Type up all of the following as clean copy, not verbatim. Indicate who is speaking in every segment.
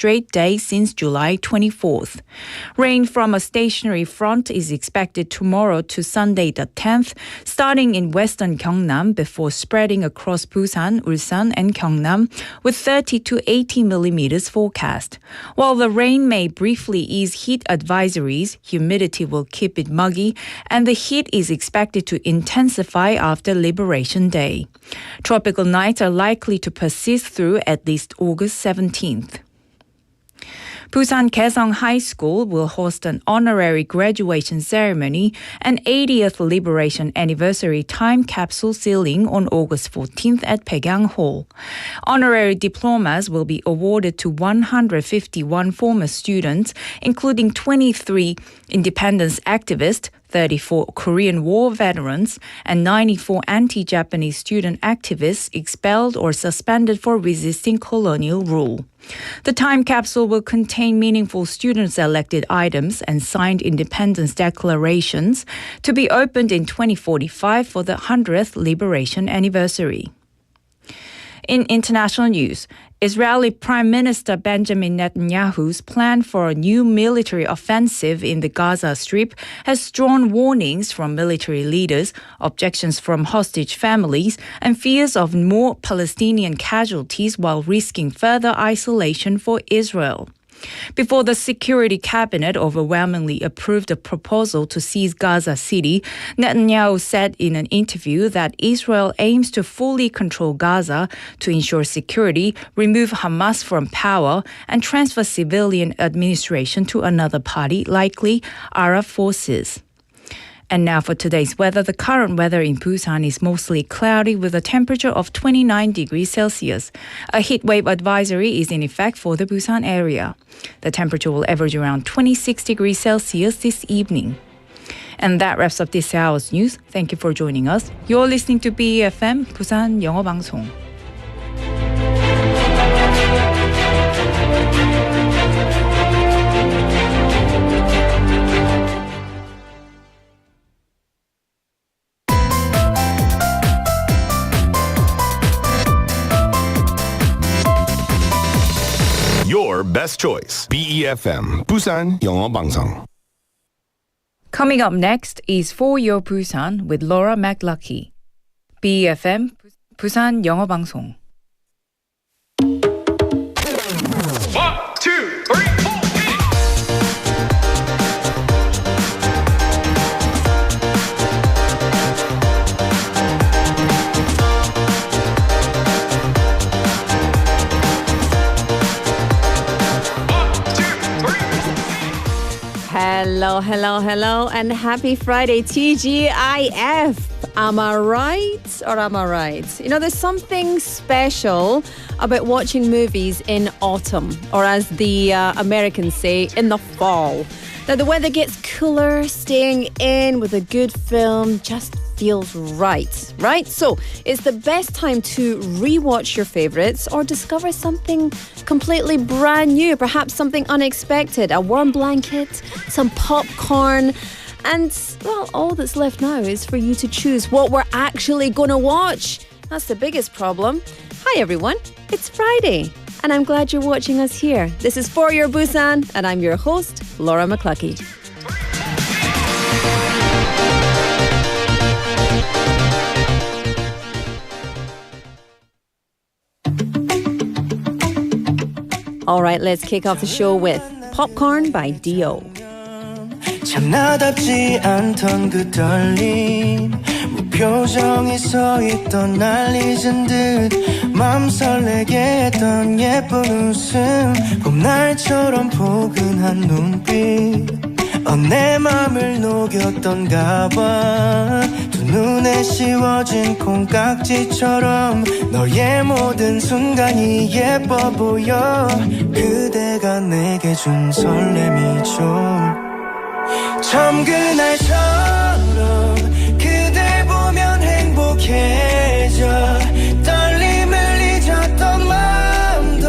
Speaker 1: straight day since July 24th. Rain from a stationary front is expected tomorrow to Sunday the 10th, starting in western Gyeongnam before spreading across Busan, Ulsan, and Gyeongnam with 30 to 80 millimeters forecast. While the rain may briefly ease heat advisories, humidity will keep it muggy, and the heat is expected to intensify after Liberation Day. Tropical nights are likely to persist through at least August 17th. Busan Kaesong High School will host an honorary graduation ceremony and 80th Liberation Anniversary time capsule sealing on August 14th at Baegang Hall. Honorary diplomas will be awarded to 151 former students, including 23 independence activists, 34 Korean War veterans, and 94 anti-Japanese student activists expelled or suspended for resisting colonial rule. The time capsule will contain meaningful student-selected items and signed independence declarations to be opened in 2045 for the 100th Liberation Anniversary. In international news, Israeli Prime Minister Benjamin Netanyahu's plan for a new military offensive in the Gaza Strip has drawn warnings from military leaders, objections from hostage families, and fears of more Palestinian casualties while risking further isolation for Israel. Before the Security Cabinet overwhelmingly approved a proposal to seize Gaza City, Netanyahu said in an interview that Israel aims to fully control Gaza to ensure security, remove Hamas from power, and transfer civilian administration to another party, likely Arab forces. And now for today's weather. The current weather in Busan is mostly cloudy with a temperature of 29 degrees Celsius. A heat wave advisory is in effect for the Busan area. The temperature will average around 26 degrees Celsius this evening. And that wraps up this hour's news. Thank you for joining us. You're listening to BEFM, 부산 영어방송.
Speaker 2: Your best choice. BEFM, 부산 영어방송.
Speaker 1: Coming up next is For Your Busan with Laura McLucky. BEFM, 부산 영어방송.
Speaker 3: 1, 2, 3, 4.
Speaker 4: Hello, and happy Friday, TGIF. Am I right or am I right? You know, there's something special about watching movies in autumn, or as the Americans say, in the fall. Now, the weather gets cooler, staying in with a good film just feels right? So it's the best time to rewatch your favorites or discover something completely brand new, perhaps something unexpected, a warm blanket, some popcorn, and, well, all that's left now is for you to choose what we're actually going to watch. That's the biggest problem. Hi, everyone. It's Friday, and I'm glad you're watching us here. This is For Your Busan, and I'm your host, Laura McLucky. All right, let's kick off the show with Popcorn by Dio.
Speaker 5: 참 나답지 않던 그 떨림 무표정이 서있던 날 잊은 듯 맘 설레게 했던 예쁜 웃음 봄날처럼 포근한 눈빛 내 맘을 녹였던가 봐 두 눈에 씌워진 콩깍지처럼 너의 모든 순간이 예뻐 보여 그대가 내게 준 설렘이죠 처음 그날처럼 그댈 보면 행복해져 떨림을 잊었던 마음도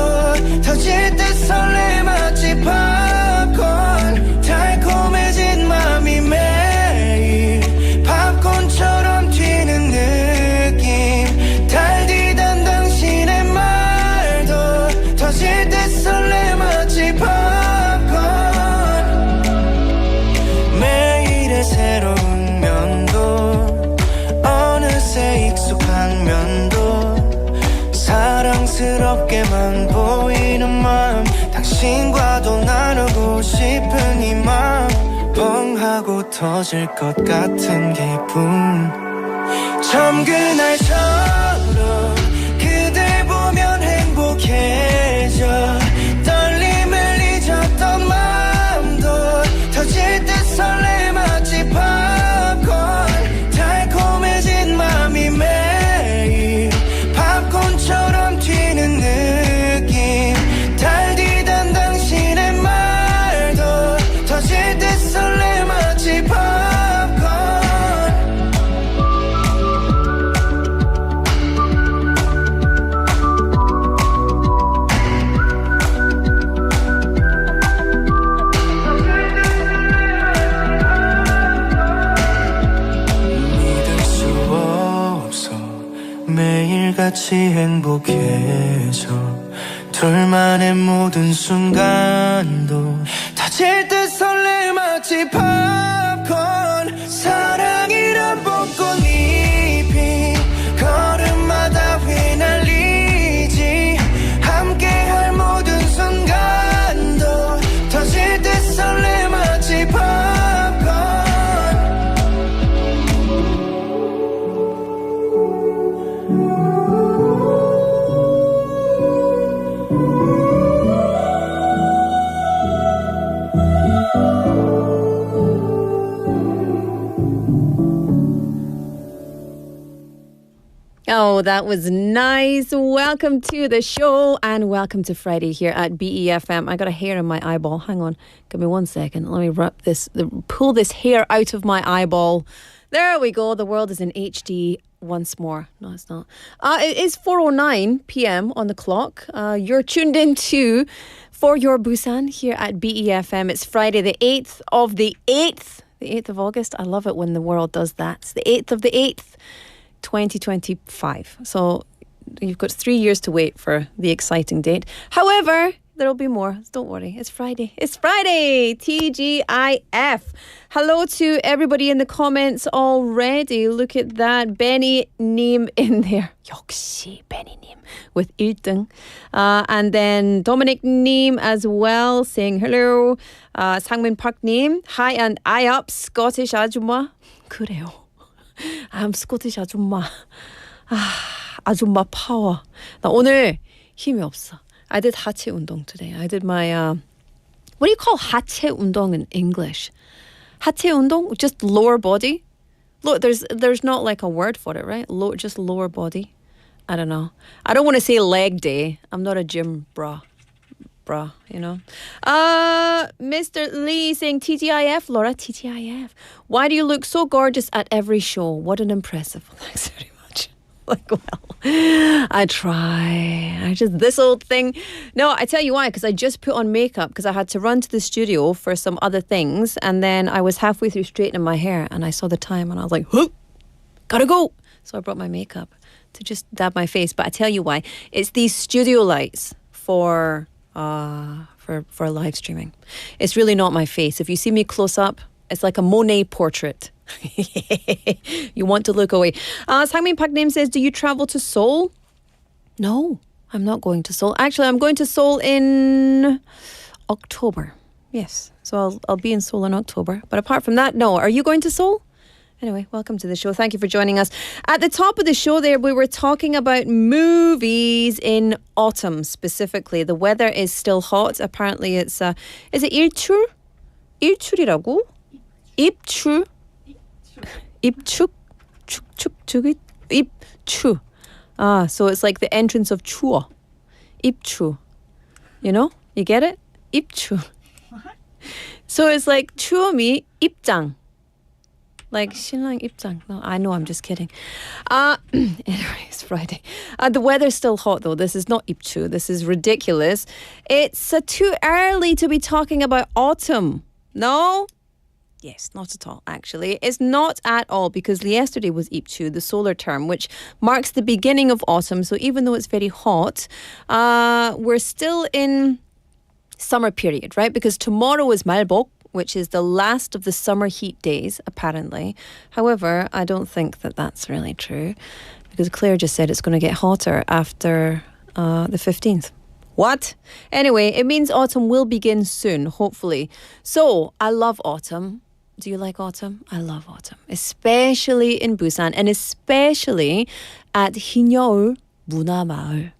Speaker 5: 터질 듯 설레 마치 팝콘 달콤해진 맘이 매일 팝콘처럼 튀는 느낌 달디던 당신의 말도 터질 듯 설레 마치 촌스럽게만 보이는 마음 당신과도 나누고 싶은 이 마음 뻥 하고 터질 것 같은 기분 처음 그날처럼 그댈 보면 행복해져 떨림을 잊었던 마음도 터질 듯 설레 마치 팝콘 달콤해진 맘이 매일 팝콘처럼 튀는 느낌 달디던 당신의 말도 터질 듯 설레 마치 팝콘 매일같이 행복해져 둘만의 모든 순간도 터질 듯 설레 마치 팝콘 사랑이란 벚꽃잎이 걸음마다 휘날리지 함께할 모든 순간도 터질 듯 설레 마치 팝콘
Speaker 4: Oh, that was nice. Welcome to the show and welcome to Friday here at BEFM. I got a hair in my eyeball. Hang on. Give me 1 second. Let me pull this hair out of my eyeball. There we go. The world is in HD once more. No, it's not. It is 4:09 p.m. on the clock. You're tuned in to For Your Busan here at BEFM. It's Friday, the 8th of the 8th. The 8th of August. I love it when the world does that. It's the 8th of the 8th. 2025. So you've got 3 years to wait for the exciting date. However, there'll be more. Don't worry. It's Friday. It's Friday. TGIF. Hello to everybody in the comments already. Look at that. Benny Neem in there. 역시 Benny Neem with 1등. And then Dominic Neem as well saying hello. Sangmin Park Neem. Hi and I up Scottish 아줌마. 그래요. I'm Scottish 아줌마. 아줌마 파워. 나 오늘 힘이 없어. I did 하체 운동 today. I did my what do you call 하체 운동 in English? 하체 운동, just lower body. Look, there's not like a word for it, right? Just lower body. I don't know. I don't want to say leg day. I'm not a gym bra, you know. Mr. Lee saying TGIF, Laura, TGIF. Why do you look so gorgeous at every show? What an impressive. Thanks very much. Like, well, I try. This old thing. No, I tell you why, because I just put on makeup because I had to run to the studio for some other things. And then I was halfway through straightening my hair and I saw the time and I was like, huh, gotta go. So I brought my makeup to just dab my face. But I tell you why. It's these studio lights for live streaming. It's really not my face. If you see me close up, it's like a Monet portrait. You want to look away. Sangmin Park Nim says, do you travel to Seoul? No, I'm not going to Seoul. Actually, I'm going to Seoul in October. Yes, so I'll be in Seoul in October. But apart from that, no. Are you going to Seoul? Anyway, welcome to the show. Thank you for joining us. At the top of the show there, we were talking about movies in autumn specifically. The weather is still hot. Apparently it's, is it 일출? 일출이라고? 입추? 입축? 축축축? 입추. So it's like the entrance of 추워. 입추. You know? You get it? 입추. So it's like 추움이 입장. Like 신랑 입장. No, I know, I'm just kidding. Anyway, it's Friday. The weather's still hot though. This is not 입추. This is ridiculous. It's too early to be talking about autumn. No? Yes, not at all, actually. It's not at all because yesterday was 입추, the solar term, which marks the beginning of autumn. So even though it's very hot, we're still in summer period, right? Because tomorrow is 말복, which is the last of the summer heat days, apparently. However, I don't think that that's really true because Claire just said it's going to get hotter after the 15th. What? Anyway, it means autumn will begin soon, hopefully. So, I love autumn. Do you like autumn? I love autumn, especially in Busan and especially at Hinyeol 문화마을,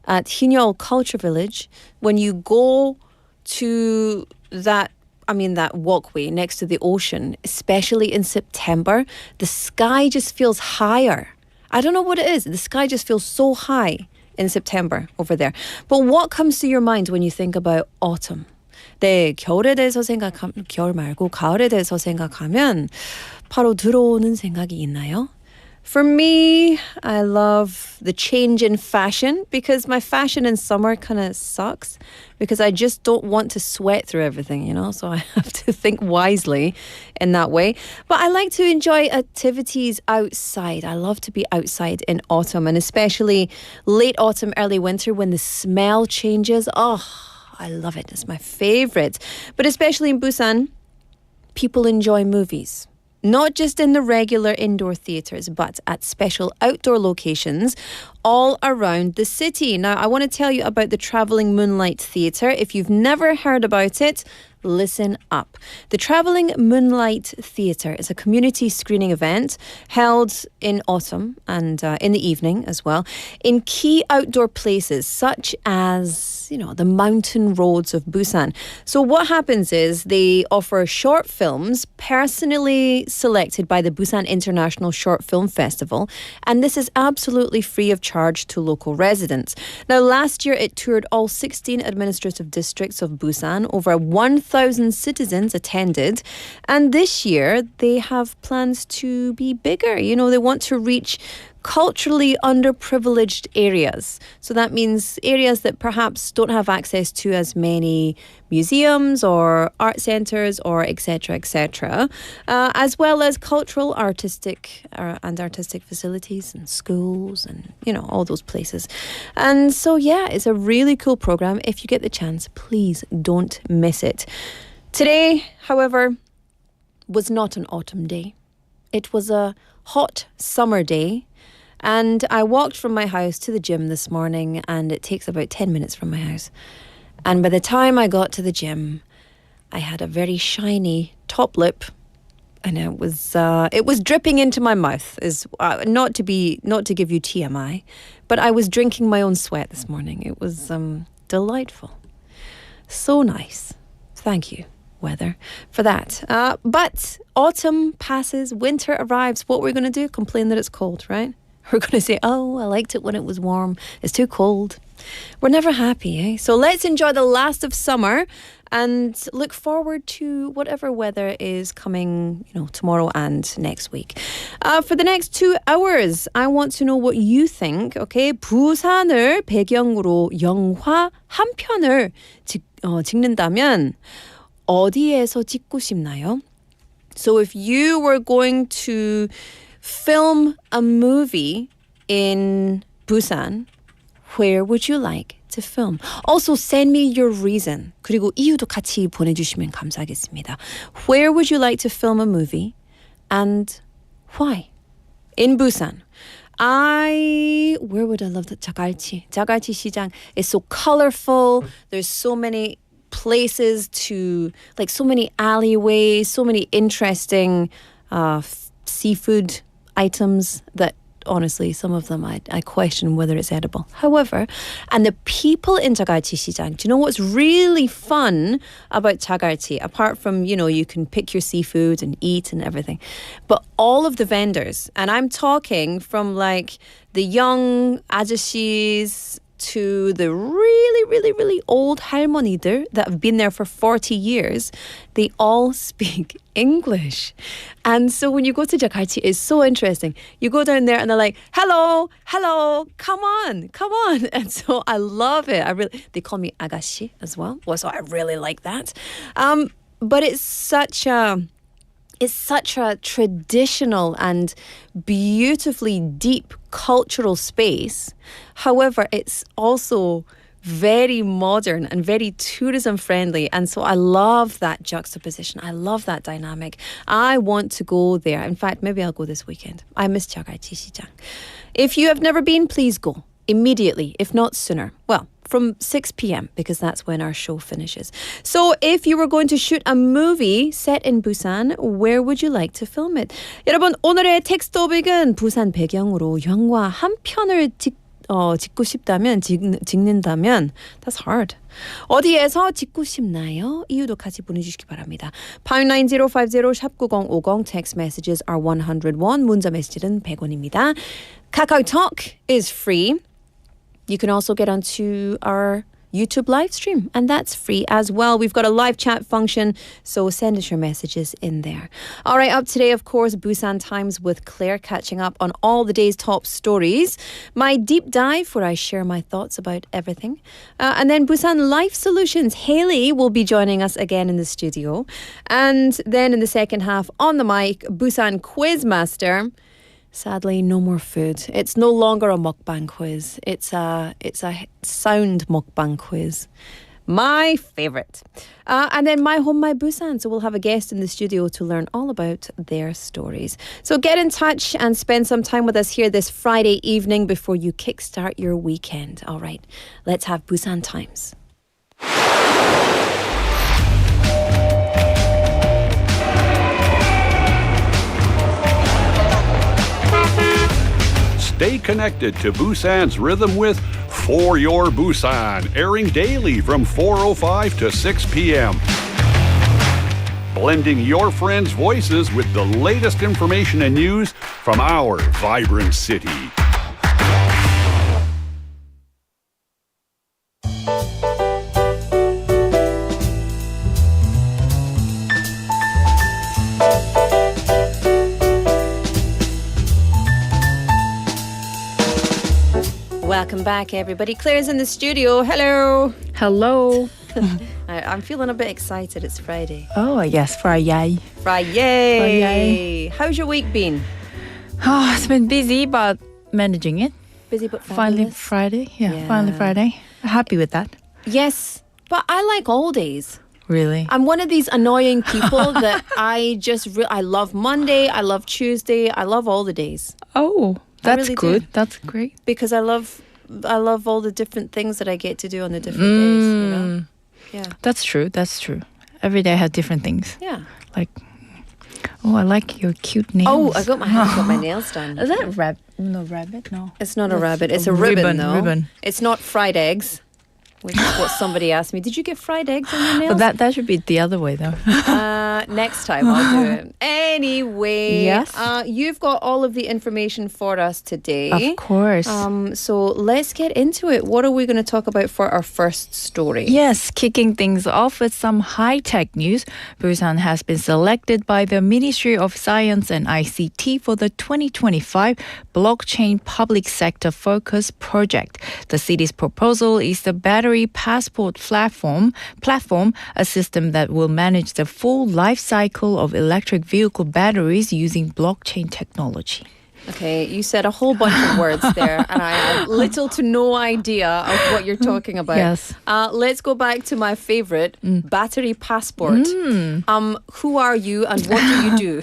Speaker 4: at Hinyeol Culture Village. When you go to that walkway next to the ocean, especially in September, the sky just feels higher. I don't know what it is. The sky just feels so high in September over there. But what comes to your mind when you think about autumn? 네, 겨울에 대해서 겨울 말고 가을에 대해서 생각하면 바로 들어오는 생각이 있나요? For me, I love the change in fashion because my fashion in summer kind of sucks because I just don't want to sweat through everything, you know? So I have to think wisely in that way. But I like to enjoy activities outside. I love to be outside in autumn and especially late autumn, early winter when the smell changes. Oh, I love it. It's my favorite. But especially in Busan, people enjoy movies. Not just in the regular indoor theatres, but at special outdoor locations all around the city. Now, I want to tell you about the Travelling Moonlight Theatre. If you've never heard about it, listen up. The Travelling Moonlight Theatre is a community screening event held in autumn and in the evening as well in key outdoor places such as, the mountain roads of Busan. So what happens is they offer short films personally selected by the Busan International Short Film Festival, and this is absolutely free of charge to local residents. Now, last year it toured all 16 administrative districts of Busan. Over 1,000 citizens attended, and this year they have plans to be bigger. They want to reach culturally underprivileged areas. So that means areas that perhaps don't have access to as many museums or art centres or etc., as well as cultural, artistic facilities and schools and, all those places. And so, it's a really cool program. If you get the chance, please don't miss it. Today, however, was not an autumn day. It was a hot summer day. And I walked from my house to the gym this morning, and it takes about 10 minutes from my house. And by the time I got to the gym, I had a very shiny top lip, and it was dripping into my mouth. Not to give you TMI, but I was drinking my own sweat this morning. It was delightful, so nice. Thank you, weather, for that. But autumn passes, winter arrives. What we're going to do? Complain that it's cold, right? We're going to say, oh, I liked it when it was warm. It's too cold. We're never happy, eh? So let's enjoy the last of summer and look forward to whatever weather is coming, tomorrow and next week. For the next 2 hours, I want to know what you think, okay? 부산을 배경으로 영화 한 편을 찍는다면 어디에서 찍고 싶나요? So if you were going to film a movie in Busan, where would you like to film? Also, send me your reason. 그리고 이유도 같이 보내주시면 감사하겠습니다. Where would you like to film a movie and why? In Busan. Where would I love the 자갈치 시장 is so colorful. There's so many places so many alleyways, so many interesting seafood items that honestly, some of them I question whether it's edible. However, and the people in 자갈치 시장, do you know what's really fun about 자갈치? Apart from, you can pick your seafood and eat and everything. But all of the vendors, and I'm talking from the young 아저씨s to the really, really, really old 할머니들 that have been there for 40 years, they all speak English. And so when you go to Jakarta, it's so interesting. You go down there and they're like, hello, come on. And so I love it. They call me 아가씨 as well. So I really like that. But it's such a traditional and beautifully deep cultural space. However, it's also very modern and very tourism friendly. And so I love that juxtaposition. I love that dynamic. I want to go there. In fact, maybe I'll go this weekend. I miss 자갈치 시장. If you have never been, please go. immediately, if not sooner. Well, from 6 p.m. because that's when our show finishes. So if you were going to shoot a movie set in Busan, where would you like to film it? 여러분, 오늘의 텍스트오빅은 부산 배경으로 영화 한 편을 찍고 싶다면, 찍는다면, that's hard. 어디에서 찍고 싶나요? 이유도 같이 보내주시기 바랍니다. 59050 샵 9050 text messages are 101, 문자 메시지는 100원입니다. KakaoTalk is free. You can also get onto our YouTube live stream, and that's free as well. We've got a live chat function, so send us your messages in there. All right, up today, of course, Busan Times with Claire, catching up on all the day's top stories. My deep dive, where I share my thoughts about everything. And then Busan Life Solutions, Haley will be joining us again in the studio. And then in the second half, on the mic, Busan Quizmaster. Sadly, no more food. It's no longer a mukbang quiz. It's a sound mukbang quiz. My favorite. And then My Home, My Busan. So we'll have a guest in the studio to learn all about their stories. So get in touch and spend some time with us here this Friday evening before you kickstart your weekend. All right, let's have Busan Times.
Speaker 6: Stay connected to Busan's rhythm with For Your Busan, airing daily from 4:05 to 6 p.m. Blending your friends' voices with the latest information and news from our vibrant city.
Speaker 4: Welcome back, everybody. Claire's in the studio. Hello.
Speaker 1: Hello.
Speaker 4: I'm feeling a bit excited. It's Friday.
Speaker 1: Oh, yes, Friday.
Speaker 4: Friday. How's your week been?
Speaker 1: Oh, it's been busy, but managing it.
Speaker 4: Busy but fabulous.
Speaker 1: Finally Friday. Yeah, finally Friday. Happy with that.
Speaker 4: Yes, but I like all days.
Speaker 1: Really?
Speaker 4: I'm one of these annoying people that I just I love Monday, I love Tuesday, I love all the days.
Speaker 1: Oh, that's
Speaker 4: really
Speaker 1: good.
Speaker 4: do.
Speaker 1: That's great.
Speaker 4: Because I love all the different things that I get to do on the different days, you know? Yeah.
Speaker 1: That's true. That's true. Every day has different things.
Speaker 4: Yeah.
Speaker 1: Like, oh, I like your cute nails.
Speaker 4: Oh, I got my nails done.
Speaker 1: Is that rabbit? No, rabbit? No.
Speaker 4: It's not a rabbit. It's a ribbon, though.
Speaker 1: Ribbon.
Speaker 4: It's not fried eggs, which is what somebody asked me. Did you get fried eggs on your nails?
Speaker 1: But that should be the other way, though.
Speaker 4: Next time I'll do it. Anyway,
Speaker 1: Yes.
Speaker 4: You've got all of the information for us today.
Speaker 1: Of course.
Speaker 4: So let's get into it. What are we going to talk about for our first story?
Speaker 1: Yes, kicking things off with some high-tech news. Busan has been selected by the Ministry of Science and ICT for the 2025 Blockchain Public Sector Focus Project. The city's proposal is the Battery Passport platform, a system that will manage the full life cycle of electric vehicle batteries using blockchain technology.
Speaker 4: Okay, you said a whole bunch of words there, and I have little to no idea of what you're talking about.
Speaker 1: Yes.
Speaker 4: Let's go back to my favorite, battery passport. Who are you and what do you do?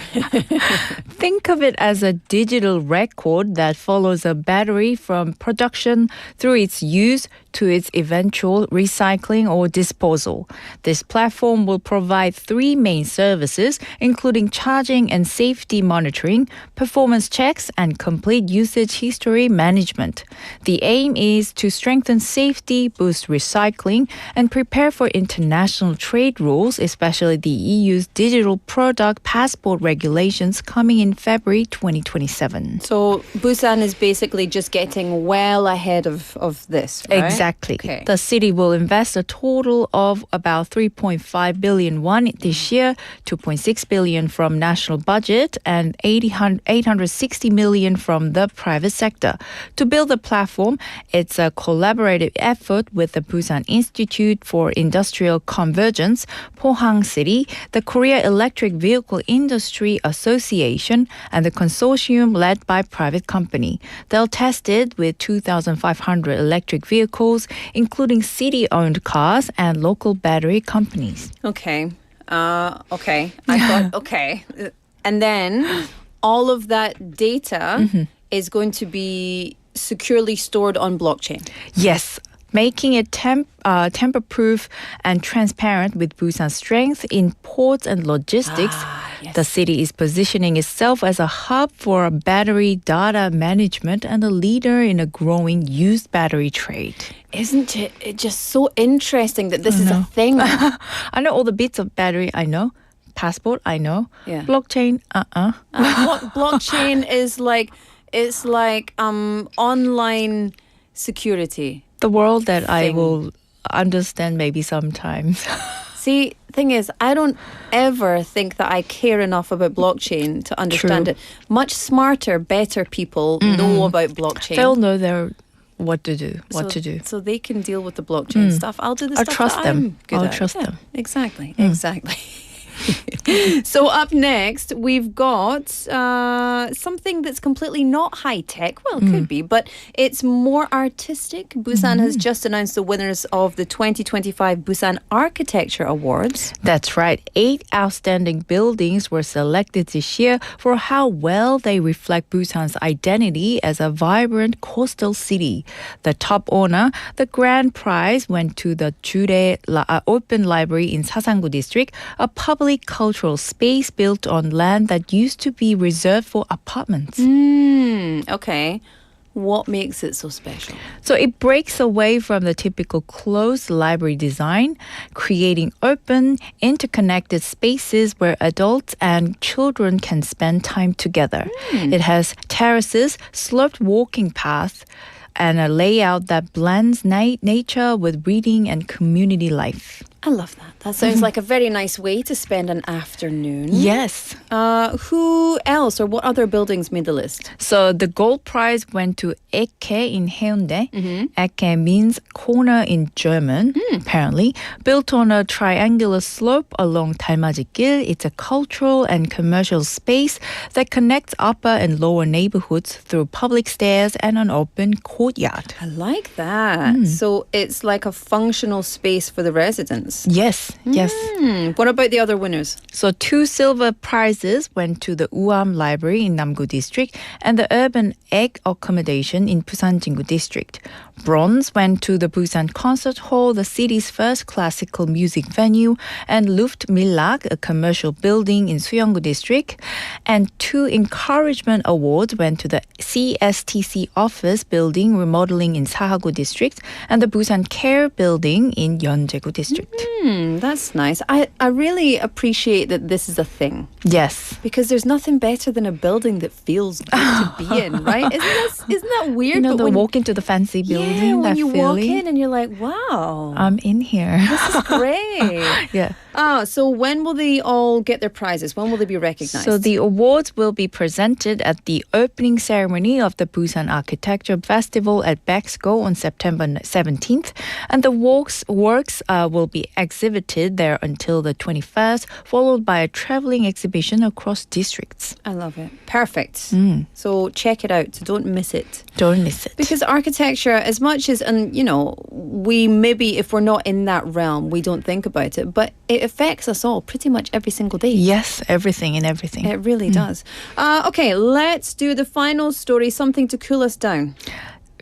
Speaker 1: Think of it as a digital record that follows a battery from production through its use to its eventual recycling or disposal. This platform will provide three main services, including charging and safety monitoring, performance checks, and complete usage history management. The aim is to strengthen safety, boost recycling, and prepare for international trade rules, especially the EU's digital product passport regulations coming in February 2027.
Speaker 4: So Busan is basically just getting well ahead of this, right?
Speaker 1: Exactly.
Speaker 4: Okay.
Speaker 1: The city will invest a total of about 3.5 billion won this year, 2.6 billion from national budget, and 860 million from the private sector. To build the platform, it's a collaborative effort with the Busan Institute for Industrial Convergence, Pohang City, the Korea Electric Vehicle Industry Association, and the consortium led by private company. They'll test it with 2,500 electric vehicles, including city-owned cars and local battery companies.
Speaker 4: Okay. Okay. I thought, okay. And then all of that data is going to be securely stored on blockchain.
Speaker 1: Yes, making it tamper-proof and transparent with Busan's strength in ports and logistics.
Speaker 4: Yes.
Speaker 1: The city is positioning itself as a hub for battery data management and a leader in a growing used battery trade.
Speaker 4: Isn't it just so interesting that this is a thing?
Speaker 1: I know all the bits of battery, I know. Passport, I know.
Speaker 4: Yeah.
Speaker 1: Blockchain,
Speaker 4: Blockchain is like, it's like online security.
Speaker 1: The world that I
Speaker 4: Thing.
Speaker 1: will understand maybe sometimes.
Speaker 4: See, thing is, I don't ever think that I care enough about blockchain to understand
Speaker 1: True.
Speaker 4: it. Much smarter, better people know about blockchain.
Speaker 1: They'll know what to do.
Speaker 4: So they can deal with the blockchain stuff. I'll do the
Speaker 1: I'll
Speaker 4: stuff
Speaker 1: trust
Speaker 4: that
Speaker 1: them.
Speaker 4: I'm good
Speaker 1: I'll
Speaker 4: at.
Speaker 1: trust
Speaker 4: Yeah,
Speaker 1: them.
Speaker 4: Exactly. So up next, we've got something that's completely not high-tech. Well, it could be, but it's more artistic. Busan has just announced the winners of the 2025 Busan Architecture Awards.
Speaker 1: That's right. 8 outstanding buildings were selected this year for how well they reflect Busan's identity as a vibrant coastal city. The top honor, the grand prize, went to the Jure Open Library in Sasangu District, a public cultural space built on land that used to be reserved for apartments.
Speaker 4: Okay. What makes it so special?
Speaker 1: So it breaks away from the typical closed library design, creating open, interconnected spaces where adults and children can spend time together. It has terraces, sloped walking paths, and a layout that blends nature with reading and community life.
Speaker 4: I love that. That sounds like a very nice way to spend an afternoon.
Speaker 1: Yes.
Speaker 4: Who else or what other buildings made the list?
Speaker 1: So the gold prize went to Ecke in Haeundae. Ecke means corner in German, apparently. Built on a triangular slope along 달맞이길, it's a cultural and commercial space that connects upper and lower neighborhoods through public stairs and an open courtyard.
Speaker 4: I like that. So it's like a functional space for the residents.
Speaker 1: Yes.
Speaker 4: What about the other winners?
Speaker 1: So 2 silver prizes went to the Uam Library in Namgu District and the Urban Egg Accommodation in Busan Jingu District. Bronze went to the Busan Concert Hall, the city's first classical music venue, and Luft Millag, a commercial building in Suyeonggu District. And 2 encouragement awards went to the CSTC office building remodeling in Sahagu District and the Busan Care building in Yeonjaegu District.
Speaker 4: That's nice. I really appreciate that this is a thing.
Speaker 1: Yes.
Speaker 4: Because there's nothing better than a building that feels good to be in, right? Isn't that weird?
Speaker 1: You know,
Speaker 4: But
Speaker 1: the walk into the fancy building,
Speaker 4: when
Speaker 1: that
Speaker 4: you
Speaker 1: feeling.
Speaker 4: walk in and you're like, wow,
Speaker 1: I'm in here.
Speaker 4: this is great.
Speaker 1: Yeah.
Speaker 4: So when will they all get their prizes? When will they be recognized?
Speaker 1: So the awards will be presented at the opening ceremony of the Busan Architecture Festival at Bexco on September 17th. And the works will be exhibited there until the 21st, followed by a traveling exhibition across districts.
Speaker 4: I love it. Perfect. So check it out. So don't miss it.
Speaker 1: Don't miss it.
Speaker 4: Because architecture, as much as, and you know, we maybe, if we're not in that realm, we don't think about it, but it affects us all pretty much every single day.
Speaker 1: Yes, everything and everything.
Speaker 4: It really does. Okay, let's do the final story, something to cool us down.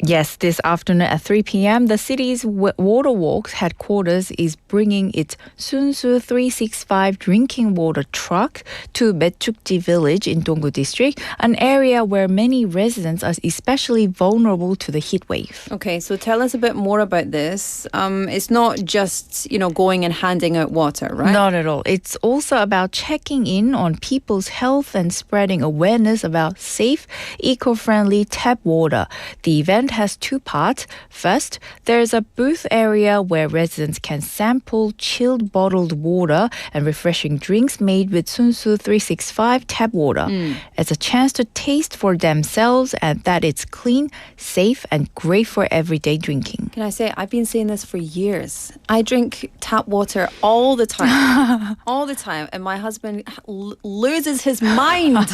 Speaker 1: Yes, this afternoon at 3 p.m., the city's Waterworks headquarters is bringing its Sunsu 365 drinking water truck to Metchukji village in Donggu district, an area where many residents are especially vulnerable to the heat wave.
Speaker 4: Okay, so tell us a bit more about this. It's not just, going and handing out water, right?
Speaker 1: Not at all. It's also about checking in on people's health and spreading awareness about safe, eco-friendly tap water. The event has 2 parts. First, there's a booth area where residents can sample chilled bottled water and refreshing drinks made with Sunsu 365 tap water. It's a chance to taste for themselves and that it's clean, safe, and great for everyday drinking.
Speaker 4: Can I say, I've been saying this for years. I drink tap water all the time. All the time. And my husband loses his mind.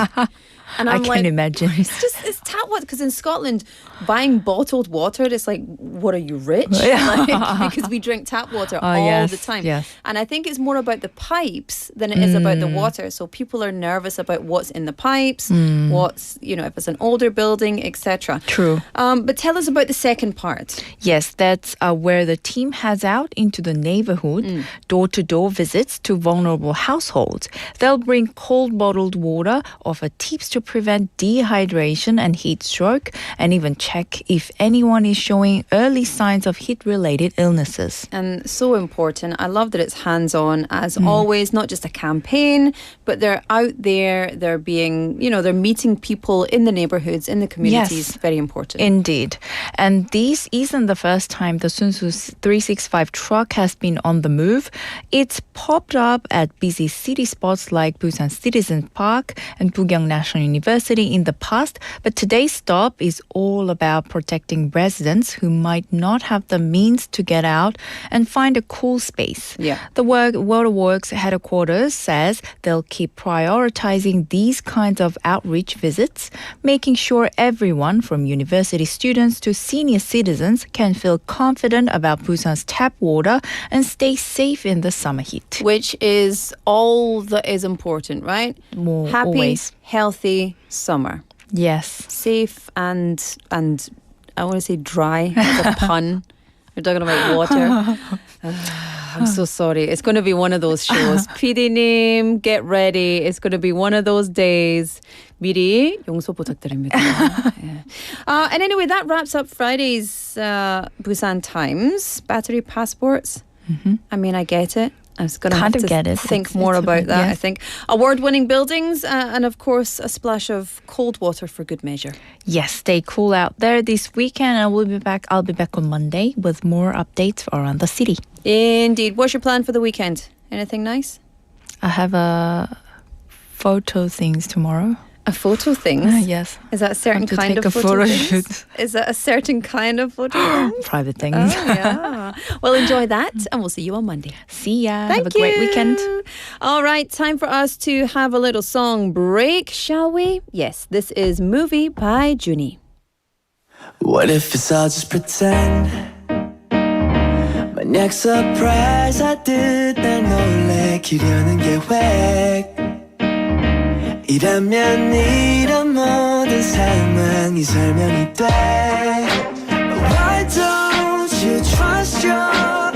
Speaker 4: And
Speaker 1: I
Speaker 4: I'm
Speaker 1: can
Speaker 4: like,
Speaker 1: imagine.
Speaker 4: It's tap water. Because in Scotland, buying bottled water, it's like, what are you, rich? Like, because we drink tap water all the time.
Speaker 1: Yes.
Speaker 4: And I think it's more about the pipes than it is about the water. So people are nervous about what's in the pipes, what's, if it's an older building, etc.
Speaker 1: True.
Speaker 4: But tell us about the second part.
Speaker 1: Yes, that's where the team heads out into the neighborhood, door-to-door visits to vulnerable households. They'll bring cold bottled water, offer tips to prevent dehydration and heat stroke, and even check if anyone is showing early signs of heat-related illnesses.
Speaker 4: And so important. I love that it's hands-on, as always, not just a campaign, but they're out there, they're being, they're meeting people in the neighborhoods, in the communities.
Speaker 1: Yes.
Speaker 4: Very important.
Speaker 1: Indeed. And this isn't the first time the Sunsu 365 truck has been on the move. It's popped up at busy city spots like Busan Citizen Park and Bugyeong National University in the past, but today's stop is all about protecting residents who might not have the means to get out and find a cool space.
Speaker 4: Yeah.
Speaker 1: The Waterworks headquarters says they'll keep prioritizing these kinds of outreach visits, making sure everyone from university students to senior citizens can feel confident about Busan's tap water and stay safe in the summer heat.
Speaker 4: Which is all that is important, right?
Speaker 1: More
Speaker 4: Happy,
Speaker 1: always.
Speaker 4: healthy summer.
Speaker 1: Yes.
Speaker 4: Safe and I want to say dry as a pun. We're talking about water. I'm so sorry. It's going to be one of those shows. PD님, get ready. It's going to be one of those days. 미리 용서 부탁드립니다. Yeah. And anyway, that wraps up Friday's Busan Times. Battery passports. I mean, I get it. I was going to have to think more about that, I think. Award-winning buildings and, of course, a splash of cold water for good measure.
Speaker 1: Yes, stay cool out there this weekend. I'll be back on Monday with more updates around the city.
Speaker 4: Indeed. What's your plan for the weekend? Anything nice?
Speaker 1: I have a photo things tomorrow.
Speaker 4: A photo thing?
Speaker 1: Yes.
Speaker 4: Is that a certain
Speaker 1: to
Speaker 4: kind
Speaker 1: take
Speaker 4: of
Speaker 1: a
Speaker 4: photo
Speaker 1: photo
Speaker 4: things?
Speaker 1: shoot.
Speaker 4: Is that a certain kind of photo things?
Speaker 1: Private things.
Speaker 4: Oh, yeah. Well, enjoy that, and we'll see you on Monday.
Speaker 1: See ya.
Speaker 4: Thank
Speaker 1: Have a great
Speaker 4: you.
Speaker 1: weekend.
Speaker 4: All right, time for us to have a little song break, shall we? Yes, this is Movie by Junie.
Speaker 5: What if it's all just pretend? 만약 surprise 하듯 날 놀래키려는 계획 이라면 이런 모든 상황이 설명이 돼 Why don't you trust your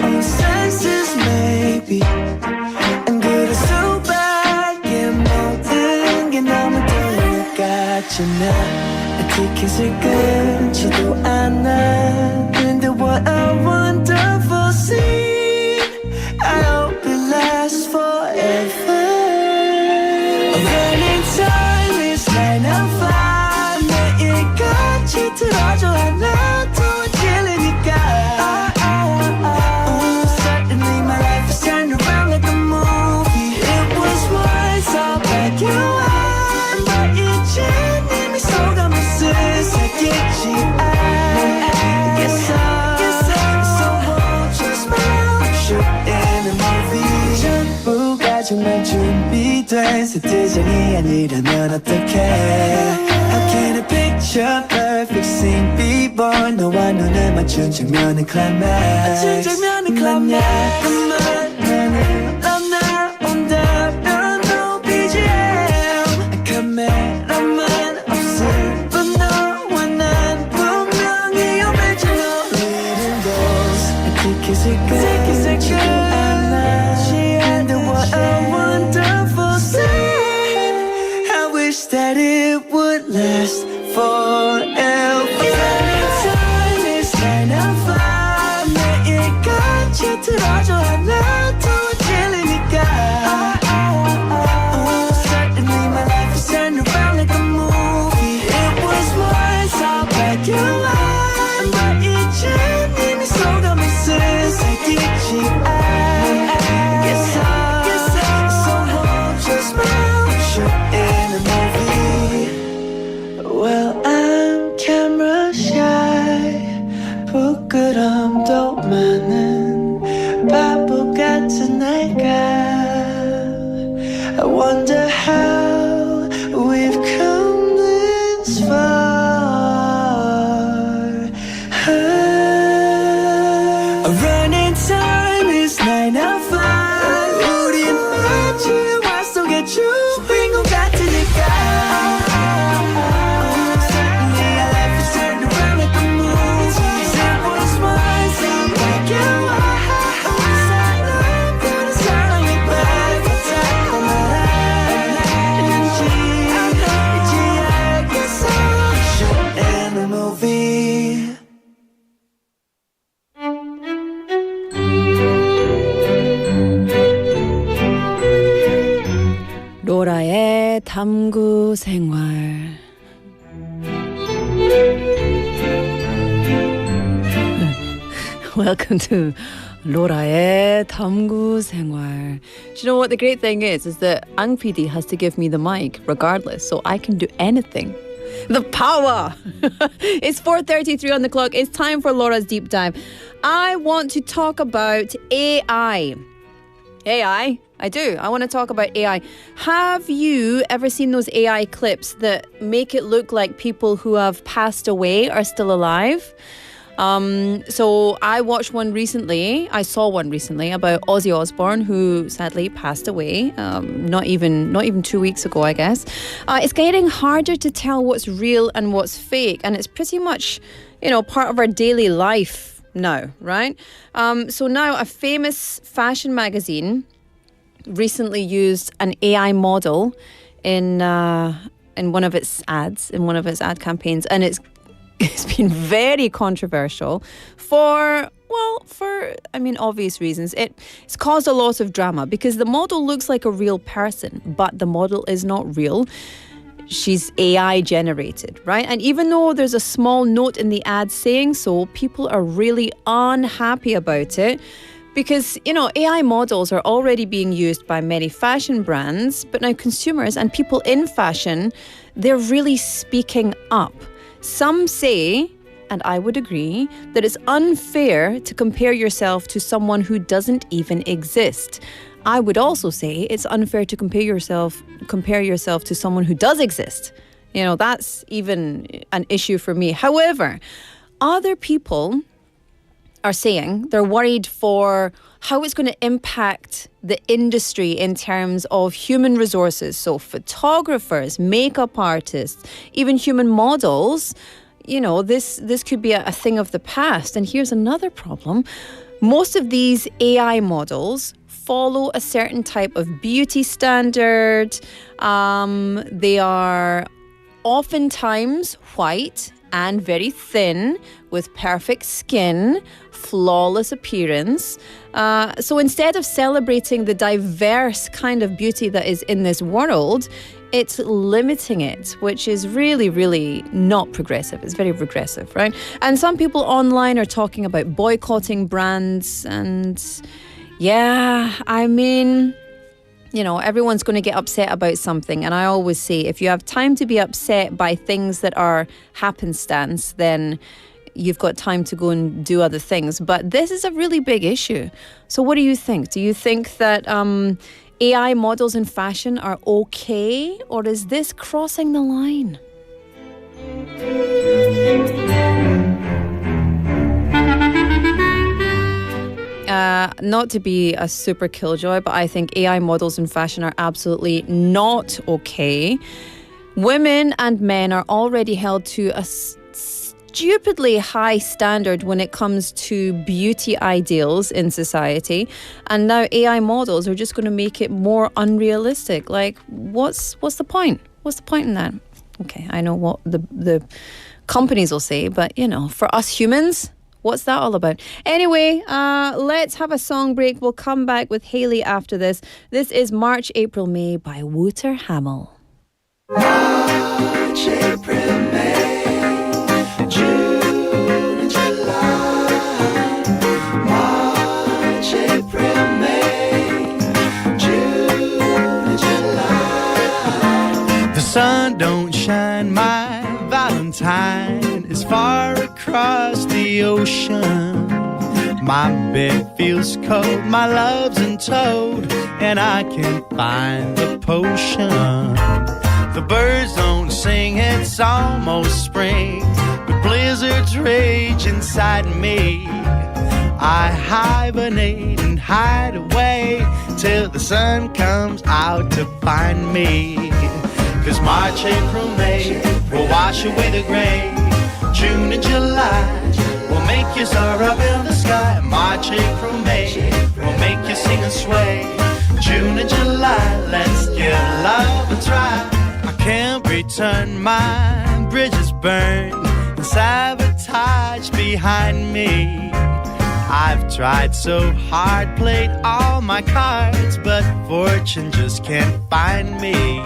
Speaker 5: own senses maybe 안 그럴 수밖에 모든 게 너무 들릴 것 같잖아 티켓을 끊지도 않아 근데 what a wonderful scene I hope it lasts forever Running time is 9 to 5 매일같이 틀어줘 하나도 안 질리니까 Suddenly my life has turned around like a movie It was once all black and white But 이제 이미 속아만 쓰사겠지 I guess so won't you smile Shooting a movie 전부가 정말 준비된 세트장이 아니라면 어떡해 How can a picture perfect scene be born 너와 눈을 맞춘 장면은 climax 맞춘 장면은 climax 나는 나온다면 no BGM 카메라만 없을 뿐 너와 난 분명히 original Leading those 티켓을 끊지 않아 And what a wonderful scene I wish that it would last forever Time is 9 to 5 매일같이 틀어줘 하나도 안 질리니까 Suddenly my life has turned around like a movie It was once all black and white But 이제 이미 속아만 쓰사겠지 I guess so won't you smile Shooting a movie Well I'm camera shy 부끄럼도 많은 바보 같은 내가 I wonder how we've come this far 주인공 같으니까 Certainly our life is turned around like a movie Simple smile, so make it wild 사람들의 사랑이 발견된 말하는지 이제 알겠어 Shot in a movie
Speaker 4: 로라의 탐구생활. Welcome to 로라의 탐구생활. Do you know what the great thing is that Ang PD has to give me the mic regardless, so I can do anything. The power! It's 4:33 on the clock. It's time for Laura's Deep Dive. I want to talk about AI. AI? I do. I want to talk about AI. Have you ever seen those AI clips that make it look like people who have passed away are still alive? So I watched one recently. I saw one recently about Ozzy Osbourne, who sadly passed away. Not even 2 weeks ago, I guess. It's getting harder to tell what's real and what's fake, and it's pretty much, part of our daily life now, right? So now a famous fashion magazine recently used an AI model in one of its ads, in one of its ad campaigns, and it's been very controversial for obvious reasons. It's caused a lot of drama because the model looks like a real person, but the model is not real. She's AI generated, right? And even though there's a small note in the ad saying so, people are really unhappy about it because, AI models are already being used by many fashion brands, but now consumers and people in fashion, they're really speaking up. Some say, and I would agree, that it's unfair to compare yourself to someone who doesn't even exist. I would also say it's unfair to compare yourself to someone who does exist. That's even an issue for me. However, other people are saying they're worried for how it's going to impact the industry in terms of human resources. So photographers, makeup artists, even human models, this could be a thing of the past. And here's another problem. Most of these AI models follow a certain type of beauty standard. They are oftentimes white and very thin with perfect skin, flawless appearance. So instead of celebrating the diverse kind of beauty that is in this world, it's limiting it, which is really, really not progressive. It's very regressive, right? And some people online are talking about boycotting brands and everyone's going to get upset about something. And I always say, if you have time to be upset by things that are happenstance, then you've got time to go and do other things. But this is a really big issue. So what do you think? Do you think that AI models in fashion are okay? Or is this crossing the line? Not to be a super killjoy, but I think AI models in fashion are absolutely not okay. Women and men are already held to a stupidly high standard when it comes to beauty ideals in society, and now AI models are just going to make it more unrealistic. Like, what's the point? What's the point in that? Okay, I know what the companies will say, but for us humans, what's that all about? Anyway, let's have a song break. We'll come back with Haley after this. This is March, April, May by Wouter Hamel.
Speaker 5: March, April, May, June and July. March, April, May, June and July. The sun don't shine, my Valentine is far across the ocean. My bed feels cold, my love's in towed, and I can't find the potion. The birds don't sing, it's almost spring, but blizzards rage inside me. I hibernate and hide away till the sun comes out to find me. 'Cause March, April, May will wash away the gray. June and July will make you soar up in the sky. March, April, May will make you sing and sway. June and July, let's give love a try. I can't return, my bridges burned and sabotage behind me. I've tried so hard, played all my cards, but fortune just can't find me.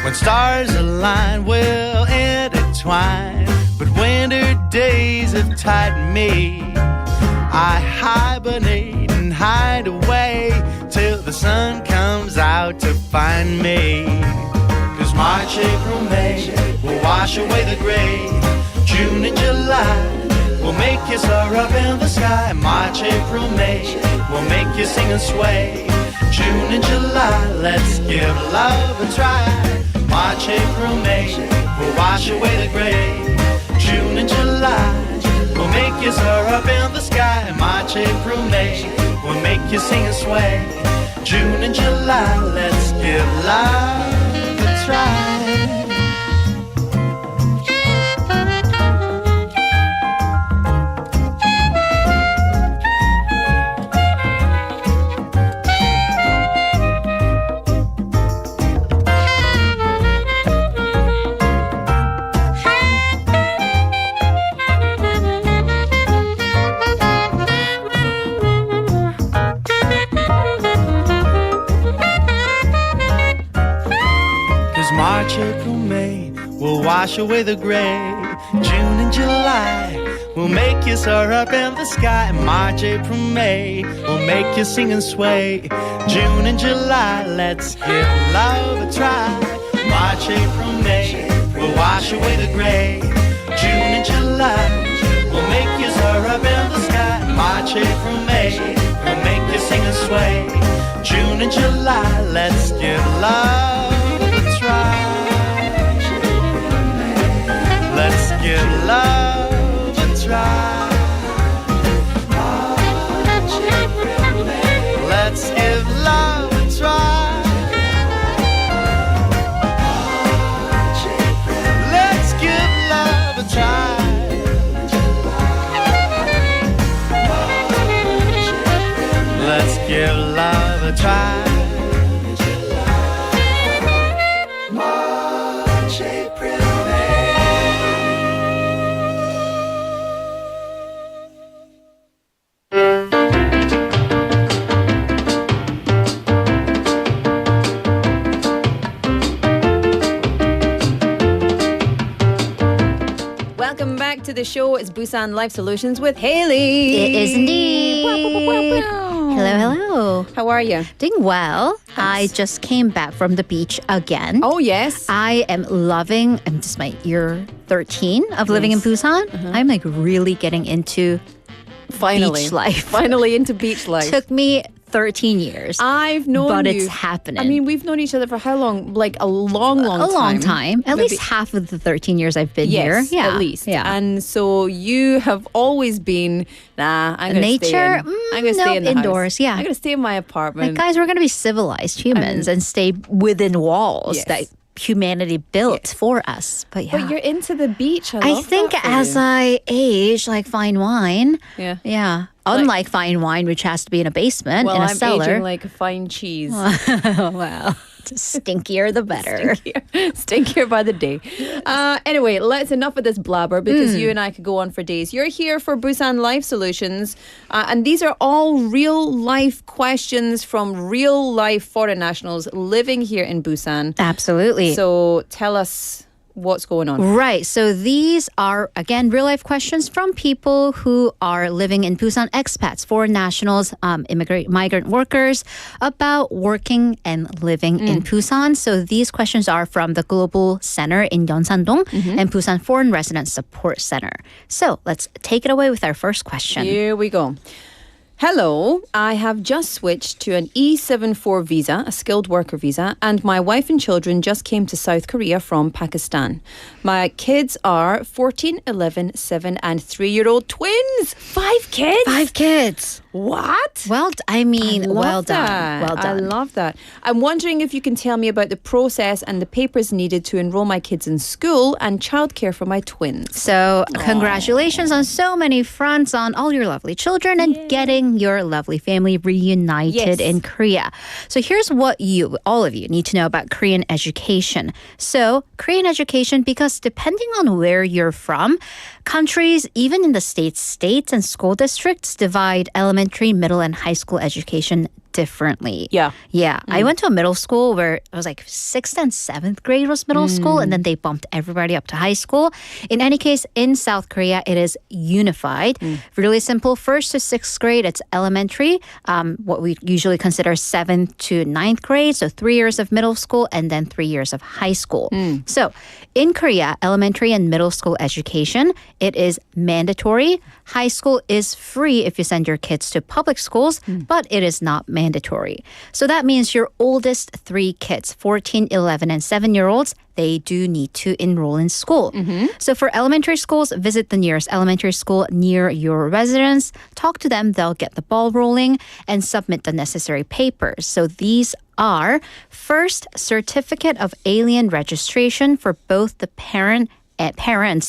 Speaker 5: When stars align, we'll intertwine, but winter days have tied me. I hibernate and hide away till the sun comes out to find me. 'Cause March, April, May will wash away the gray. June and July will make you soar up in the sky. March, April, May will make you sing and sway. June and July, let's give love a try. March, April, May will wash away the gray. June and July will make you soar up in the sky. March, April, May will make you sing and sway. June and July, let's give love a try. March, April, May will wash away the gray. June and July will make you soar up in the sky. March, April, May will make you sing and sway. June and July, let's give love a try. March, April, May will wash away the gray. June and July will make you soar up in the sky. March, April, May will make you sing and sway. June and July, let's give love a try. Let's give love a try. Let's give love a try. Let's give love a try. Let's give love a try. March, April,
Speaker 4: to the show. It's Busan Life Solutions with Haley.
Speaker 7: It is indeed. Hello, hello.
Speaker 4: How are you?
Speaker 7: Doing well. I just came back from the beach again.
Speaker 4: Oh, yes.
Speaker 7: I am loving, this is my year 13 of living in Busan. I'm like really getting into beach life.
Speaker 4: Finally into beach life.
Speaker 7: Took me 13 years.
Speaker 4: I've known
Speaker 7: but
Speaker 4: you.
Speaker 7: It's happening.
Speaker 4: I mean, we've known each other for how long? Like a long time.
Speaker 7: A long time. At least half of the 13 years I've been here. Yeah.
Speaker 4: At least.
Speaker 7: Yeah.
Speaker 4: And so you have always been, I'm going to stay in. I'm going to stay in the
Speaker 7: indoors.
Speaker 4: house.
Speaker 7: Yeah.
Speaker 4: I'm going to stay in my apartment.
Speaker 7: Like, guys, we're going to be civilized humans and stay within walls that humanity built for us. But yeah.
Speaker 4: But you're into the beach.
Speaker 7: I think as I age, like fine wine.
Speaker 4: Yeah.
Speaker 7: Yeah. Unlike fine wine, which has to be in a basement, in a cellar.
Speaker 4: I'm aging like a fine cheese.
Speaker 7: Well, the stinkier the better.
Speaker 4: Stinkier by the day. Anyway, enough of this blabber because you and I could go on for days. You're here for Busan Life Solutions, and these are all real life questions from real life foreign nationals living here in Busan.
Speaker 7: Absolutely.
Speaker 4: So tell us what's going on.
Speaker 7: Right. So these are, again, real life questions from people who are living in Busan, expats, foreign nationals, migrant workers, about working and living in Busan. So these questions are from the Global Center in Yeonsan-dong and Busan Foreign Resident Support Center. So let's take it away with our first question.
Speaker 4: Here we go. Hello, I have just switched to an E74 visa, a skilled worker visa, and my wife and children just came to South Korea from Pakistan. My kids are 14, 11, 7 and 3-year-old twins. 5 kids?
Speaker 7: 5 kids.
Speaker 4: What?
Speaker 7: Well, I mean, well done.
Speaker 4: That.
Speaker 7: Well done.
Speaker 4: I love that. I'm wondering if you can tell me about the process and the papers needed to enroll my kids in school and childcare for my twins.
Speaker 7: So, congratulations on so many fronts on all your lovely children and getting your lovely family reunited in Korea. So, here's what all of you, need to know about Korean education. So, Korean education, because depending on where you're from, countries, even in the states and school districts, divide elementary, middle, and high school education differently.
Speaker 4: Yeah.
Speaker 7: I went to a middle school where it was like 6th and 7th grade was middle school, and then they bumped everybody up to high school. In any case, in South Korea, it is unified. Really simple. 1st to 6th grade, it's elementary, what we usually consider 7th to 9th grade, so 3 years of middle school and then 3 years of high school. So in Korea, elementary and middle school education, it is mandatory. High school is free if you send your kids to public schools, but it is not mandatory. So that means your oldest 3 kids, 14, 11, and 7-year-olds, they do need to enroll in school. So for elementary schools, visit the nearest elementary school near your residence. Talk to them. They'll get the ball rolling and submit the necessary papers. So these are first, certificate of alien registration for both the parents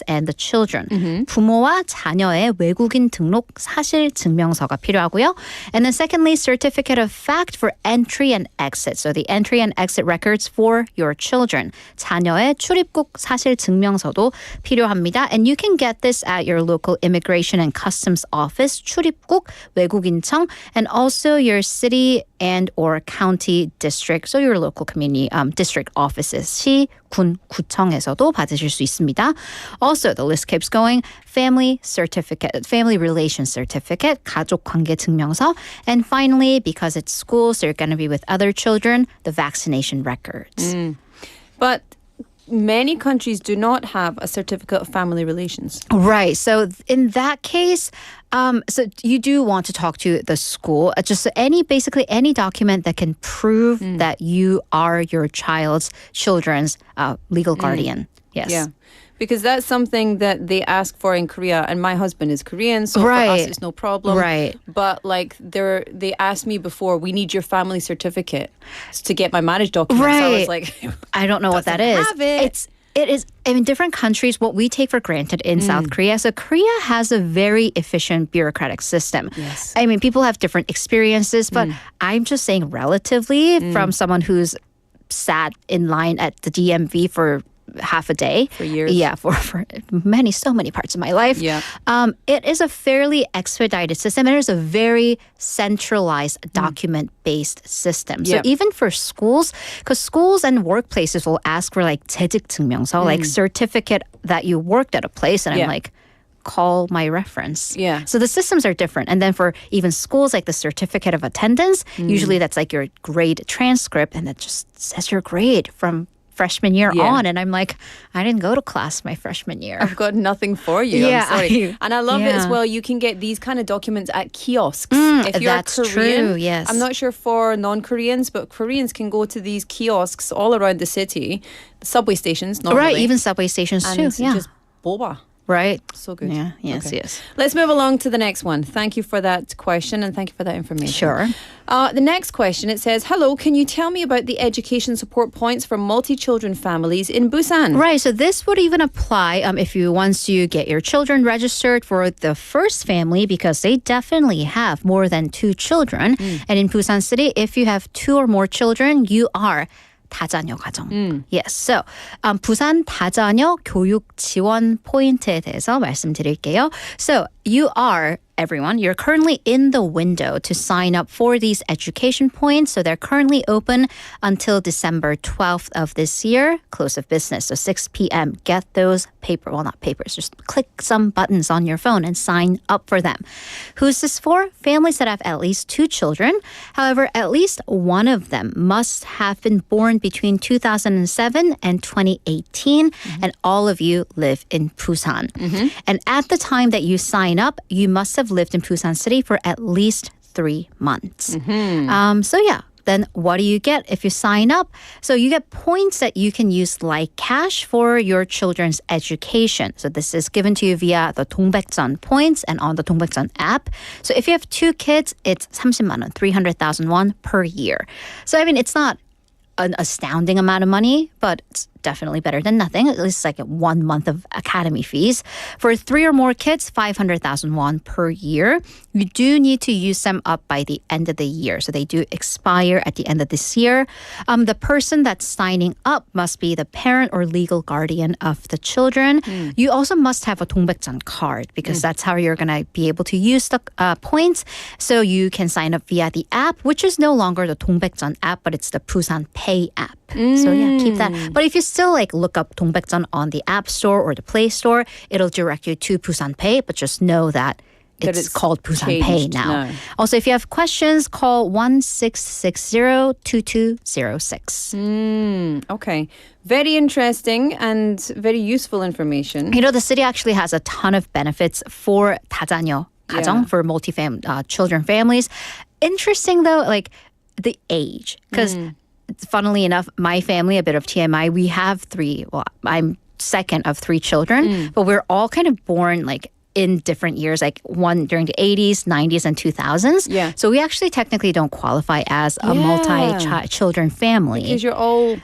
Speaker 7: and the children. 부모와 자녀의 외국인 등록 사실 증명서가 필요하고요. And then secondly, certificate of fact for entry and exit. So the entry and exit records for your children. 자녀의 출입국 사실 증명서도 필요합니다. And you can get this at your local immigration and customs office, 출입국, 외국인청, and also your city and or county district, so your local community district offices, 시, 군, 구청에서도 받으실 수 있습니다. Also, the list keeps going. Family certificate, family relations certificate, 가족 관계 증명서, and finally, because it's school, so you're going to be with other children, the vaccination records.
Speaker 4: But many countries do not have a certificate of family relations.
Speaker 7: Right. So in that case, so you do want to talk to the school. Basically any document that can prove that you are your children's legal guardian. Yes.
Speaker 4: Yeah. Because that's something that they ask for in Korea, and my husband is Korean, so for us it's no problem.
Speaker 7: Right.
Speaker 4: But like they asked me before, we need your family certificate to get my marriage documents.
Speaker 7: Right.
Speaker 4: So I was like,
Speaker 7: I don't know what that is.
Speaker 4: have it.
Speaker 7: It is in different countries what we take for granted in South Korea. So Korea has a very efficient bureaucratic system.
Speaker 4: Yes.
Speaker 7: I mean, people have different experiences, but I'm just saying relatively from someone who's sat in line at the DMV for half a day.
Speaker 4: For years.
Speaker 7: Yeah, for so many parts of my life.
Speaker 4: Yeah.
Speaker 7: It is a fairly expedited system. It is a very centralized document-based system. So
Speaker 4: Yeah.
Speaker 7: even for schools, because schools and workplaces will ask for like 재직 증명서, like certificate that you worked at a place. And
Speaker 4: Yeah.
Speaker 7: I'm like, call my reference.
Speaker 4: Yeah.
Speaker 7: So the systems are different. And then for even schools, like the certificate of attendance, usually that's like your grade transcript, and it just says your grade from freshman year
Speaker 4: Yeah.
Speaker 7: on. And I'm like, I didn't go to class my freshman year.
Speaker 4: I've got nothing for you.
Speaker 7: Yeah,
Speaker 4: I'm sorry. And I love it as
Speaker 7: yeah.
Speaker 4: well. You can get these kind of documents at kiosks. If you're
Speaker 7: that's
Speaker 4: Korean,
Speaker 7: true, yes.
Speaker 4: I'm not sure for non-Koreans, but Koreans can go to these kiosks all around the city, subway stations, not
Speaker 7: Right,
Speaker 4: really,
Speaker 7: even subway stations
Speaker 4: and
Speaker 7: too. Yeah.
Speaker 4: just boba.
Speaker 7: Right.
Speaker 4: So good.
Speaker 7: Yeah. Yes,
Speaker 4: Okay.
Speaker 7: yes.
Speaker 4: Let's move along to the next one. Thank you for that question and thank you for that information.
Speaker 7: Sure.
Speaker 4: The next question, it says, hello, can you tell me about the education support points for multi-children families in Busan?
Speaker 7: Right. So this would even apply if you once you get your children registered for the first family, because they definitely have more than 2 children. And in Busan City, if you have 2 or more children, you are 다자녀 가정. Yes. So, 부산 다자녀 교육 지원 포인트에 대해서 말씀드릴게요. So, you're currently in the window to sign up for these education points. So they're currently open until December 12th of this year, close of business. So 6 p.m. Get those not papers, just click some buttons on your phone and sign up for them. Who's this for? Families that have at least 2 children. However, at least one of them must have been born between 2007 and 2018. And all of you live in Busan. And at the time that you sign up, you must have lived in Busan City for at least 3 months. So yeah, then what do you get if you sign up? So you get points that you can use like cash for your children's education. So this is given to you via the 동백전 points and on the 동백전 app. So if you have 2 kids, it's 30만 원, 300,000 won per year. So I mean, it's not an astounding amount of money, but it's definitely better than nothing. At least like 1 month of academy fees. For 3 or more kids, 500,000 won per year. You do need to use them up by the end of the year. So they do expire at the end of this year. The person that's signing up must be the parent or legal guardian of the children. You also must have a 동백전 card because that's how you're going to be able to use the points. So you can sign up via the app, which is no longer the 동백전 app, but it's the Busan Pay app. So yeah, keep that. But if you still like look up 동백전 on the App Store or the Play Store, it'll direct you to Busan Pay, but just know that it's called Busan Pay now. Also, if you have questions, call 1660-2206.
Speaker 4: Okay. Very interesting and very useful information.
Speaker 7: You know, the city actually has a ton of benefits for 다자녀 가정, for children families. Interesting though, like the age, because funnily enough, my family, a bit of TMI, we have 3, well, I'm second of 3 children, but we're all kind of born like in different years, like one during the 80s, 90s, and 2000s.
Speaker 4: Yeah.
Speaker 7: So we actually technically don't qualify as a multi-children family.
Speaker 4: Because you're all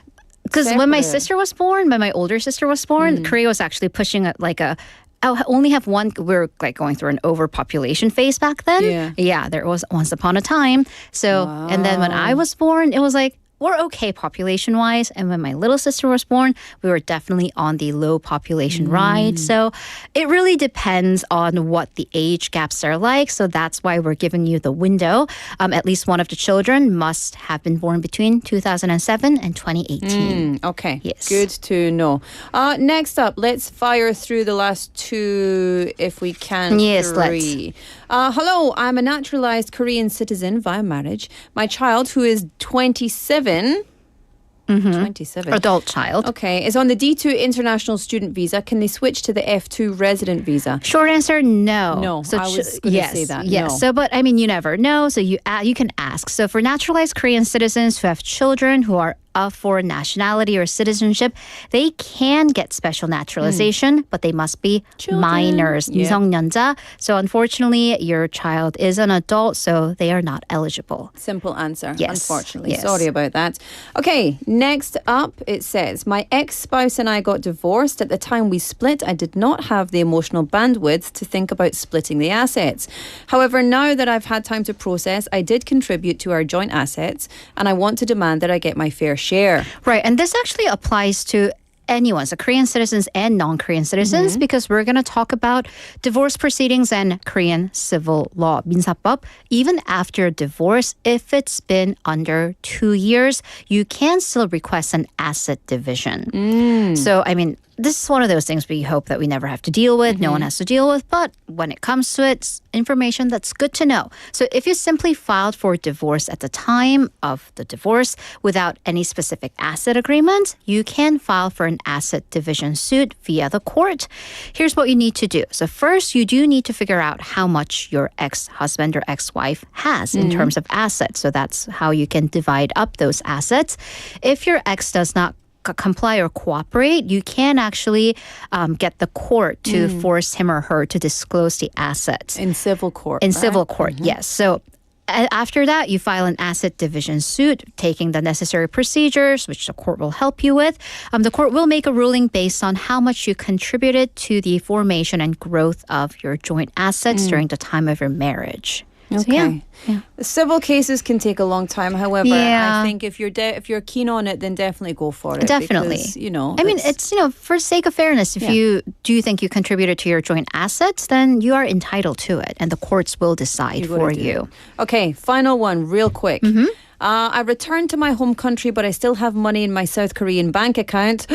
Speaker 7: Because when my sister was born, when my older sister was born, Korea was actually pushing like a I only have one. We're like going through an overpopulation phase back then. Yeah, there was once upon a time. So, and then when I was born, it was like, we're okay population-wise. And when my little sister was born, we were definitely on the low population ride. So it really depends on what the age gaps are like. So that's why we're giving you the window. At least one of the children must have been born between 2007 and 2018.
Speaker 4: Okay,
Speaker 7: yes.
Speaker 4: Good to know. Next up, let's fire through the last 2 if we can.
Speaker 7: Yes,
Speaker 4: 3. Hello, I'm a naturalized Korean citizen via marriage. My child, who is 27, 27.
Speaker 7: Adult child.
Speaker 4: Okay, is on the D2 international student visa. Can they switch to the F2 resident visa?
Speaker 7: Short answer, no.
Speaker 4: No,
Speaker 7: So
Speaker 4: I was going to say that.
Speaker 7: Yes.
Speaker 4: No.
Speaker 7: So, but I mean, you never know. So you can ask. So for naturalized Korean citizens who have children who are up for nationality or citizenship, they can get special naturalization, but they must be minors, 미성년자. So unfortunately, your child is an adult, so they are not eligible.
Speaker 4: Simple answer,
Speaker 7: Yes.
Speaker 4: unfortunately.
Speaker 7: Yes.
Speaker 4: Sorry about that. Okay, next up, it says, my ex-spouse and I got divorced. At the time we split, I did not have the emotional bandwidth to think about splitting the assets. However, now that I've had time to process, I did contribute to our joint assets, and I want to demand that I get my fair share.
Speaker 7: Right, and this actually applies to anyone, so Korean citizens and non-Korean citizens, because we're going to talk about divorce proceedings and Korean civil law, 민사법. Even after divorce, if it's been under 2 years, you can still request an asset division. So, I mean, this is one of those things we hope that we never have to deal with, no one has to deal with, but when it comes to it, it's information that's good to know. So if you simply filed for divorce at the time of the divorce without any specific asset agreement, you can file for an asset division suit via the court. Here's what you need to do. So first, you do need to figure out how much your ex-husband or ex-wife has in terms of assets. So that's how you can divide up those assets. If your ex does not comply or cooperate, you can actually get the court to force him or her to disclose the assets.
Speaker 4: In civil court.
Speaker 7: In civil court, yes. So after that, you file an asset division suit, taking the necessary procedures, which the court will help you with. The court will make a ruling based on how much you contributed to the formation and growth of your joint assets during the time of your marriage.
Speaker 4: Okay.
Speaker 7: So, yeah.
Speaker 4: Civil cases can take a long time. However,
Speaker 7: Yeah.
Speaker 4: I think if you're keen on it, then definitely go for it.
Speaker 7: Definitely.
Speaker 4: Because, you know,
Speaker 7: I mean, it's, for sake of fairness, if you do think you contributed to your joint assets, then you are entitled to it, and the courts will decide for you.
Speaker 4: Okay, final one, real quick. I returned to my home country, but I still have money in my South Korean bank account.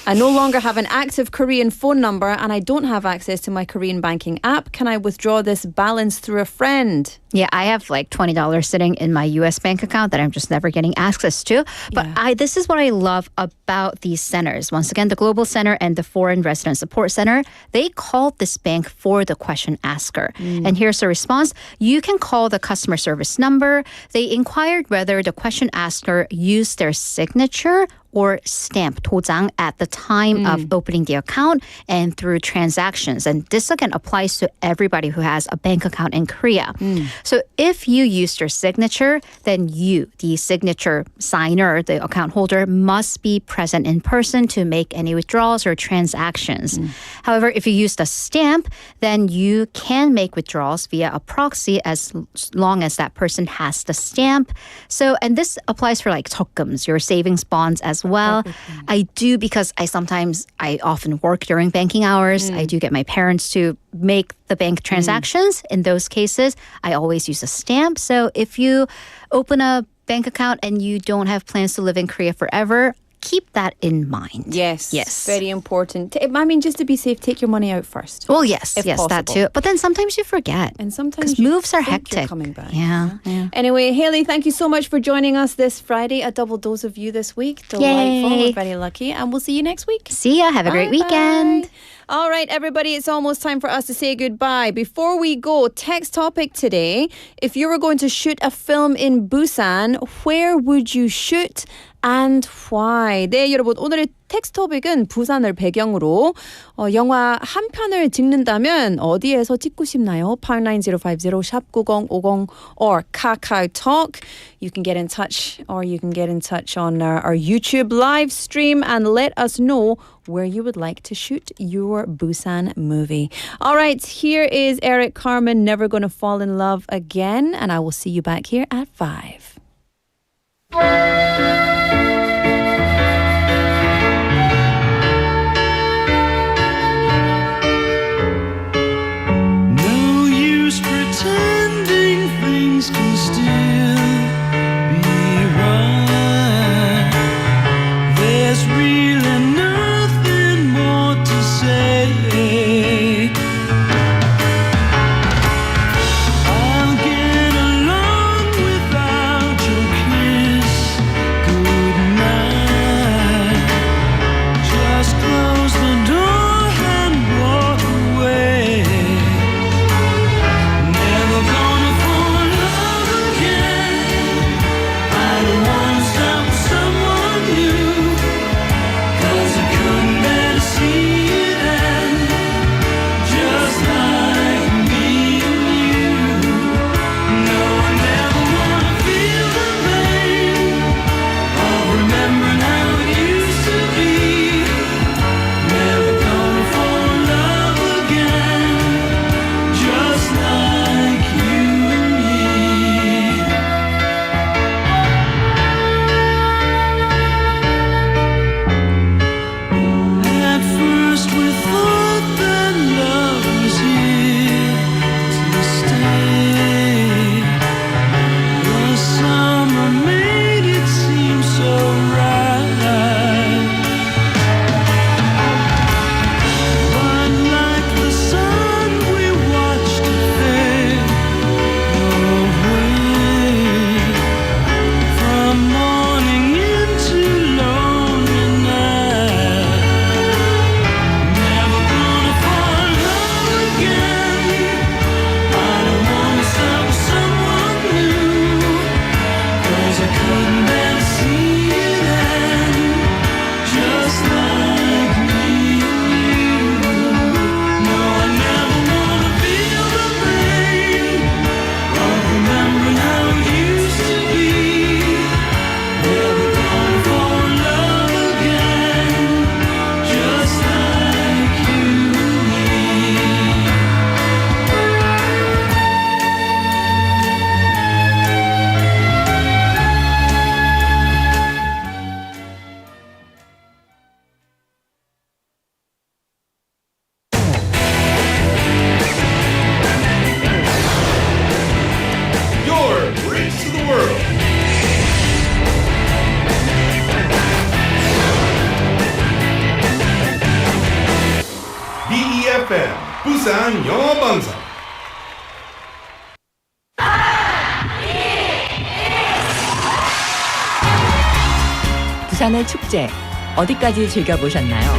Speaker 4: I no longer have an active Korean phone number and I don't have access to my Korean banking app. Can I withdraw this balance through a friend?
Speaker 7: Yeah, I have like $20 sitting in my US bank account that I'm just never getting access to. But this is what I love about these centers. Once again, the Global Center and the Foreign Resident Support Center, they called this bank for the question asker. And here's the response. You can call the customer service number. They inquired whether the question asker used their signature or stamp 도장 at the time of opening the account and through transactions. And this again applies to everybody who has a bank account in Korea. So if you used your signature, then you, the signature signer, the account holder, must be present in person to make any withdrawals or transactions. However, if you used a stamp, then you can make withdrawals via a proxy as long as that person has the stamp. So, and this applies for like 적금s, your savings bonds as well. Everything. I do because I often work during banking hours. I do get my parents to make the bank transactions. In those cases, I always use a stamp. So if you open a bank account and you don't have plans to live in Korea forever, keep that in mind.
Speaker 4: Yes.
Speaker 7: Yes.
Speaker 4: Very important. I mean, just to be safe, take your money out first.
Speaker 7: Well, yes,
Speaker 4: if
Speaker 7: that
Speaker 4: possible.
Speaker 7: too. But then sometimes you forget.
Speaker 4: And sometimes
Speaker 7: moves are
Speaker 4: think you're
Speaker 7: hectic.
Speaker 4: coming back.
Speaker 7: Yeah.
Speaker 4: Anyway, Haley, thank you so much for joining us this Friday. A double dose of you this week. Delightful.
Speaker 7: Yay.
Speaker 4: We're very lucky. And we'll see you next week.
Speaker 7: See ya. Have a great weekend.
Speaker 4: Bye. All right, everybody, it's almost time for us to say goodbye. Before we go, text topic today. If you were going to shoot a film in Busan, where would you shoot and why? 네, 여러분, 오늘의 텍스트 토픽은 부산을 배경으로 영화 한 편을 찍는다면 어디에서 찍고 싶나요? 89050 샵 9050 or KakaoTalk. You can get in touch or you can get in touch on our YouTube live stream and let us know where you would like to shoot your Busan movie. All right, here is Eric Carmen, Never Gonna Fall in Love Again, and I will see you back here at 5.
Speaker 5: No use pretending things can still be right. There's really nothing more to say. I'll get along without your kiss.
Speaker 2: 부산영어방송.
Speaker 8: 부산의 축제 어디까지 즐겨보셨나요?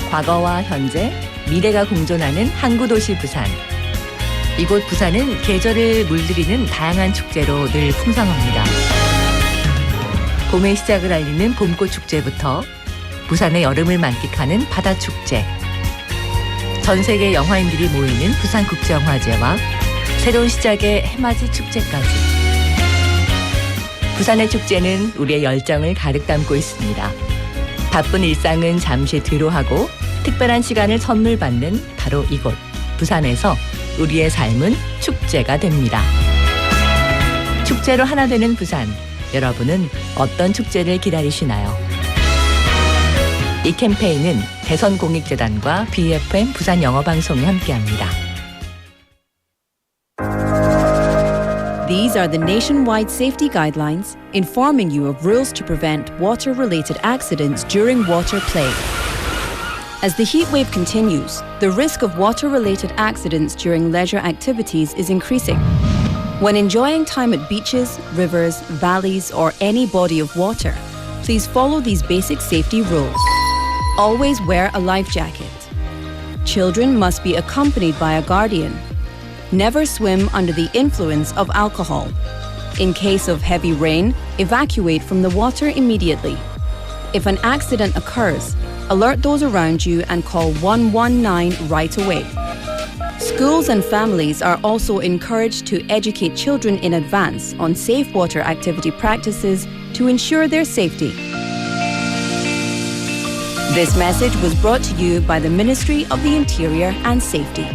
Speaker 8: 과거와 현재, 미래가 공존하는 항구도시 부산. 이곳 부산은 계절을 물들이는 다양한 축제로 늘 풍성합니다. 봄의 시작을 알리는 봄꽃 축제부터 부산의 여름을 만끽하는 바다축제, 전 세계 영화인들이 모이는 부산국제영화제와 새로운 시작의 해맞이 축제까지. 부산의 축제는 우리의 열정을 가득 담고 있습니다. 바쁜 일상은 잠시 뒤로하고 특별한 시간을 선물 받는 바로 이곳 부산에서 우리의 삶은 축제가 됩니다. 축제로 하나 되는 부산. 여러분은 어떤 축제를 기다리시나요? 이 캠페인은 대선공익재단과 BFM 부산영어방송이 함께합니다.
Speaker 9: These are the nationwide safety guidelines informing you of rules to prevent water-related accidents during water play. As the heat wave continues, the risk of water-related accidents during leisure activities is increasing. When enjoying time at beaches, rivers, valleys, or any body of water, please follow these basic safety rules. Always wear a life jacket. Children must be accompanied by a guardian. Never swim under the influence of alcohol. In case of heavy rain, evacuate from the water immediately. If an accident occurs, alert those around you and call 119 right away. Schools and families are also encouraged to educate children in advance on safe water activity practices to ensure their safety. This message was brought to you by the Ministry of the Interior and Safety.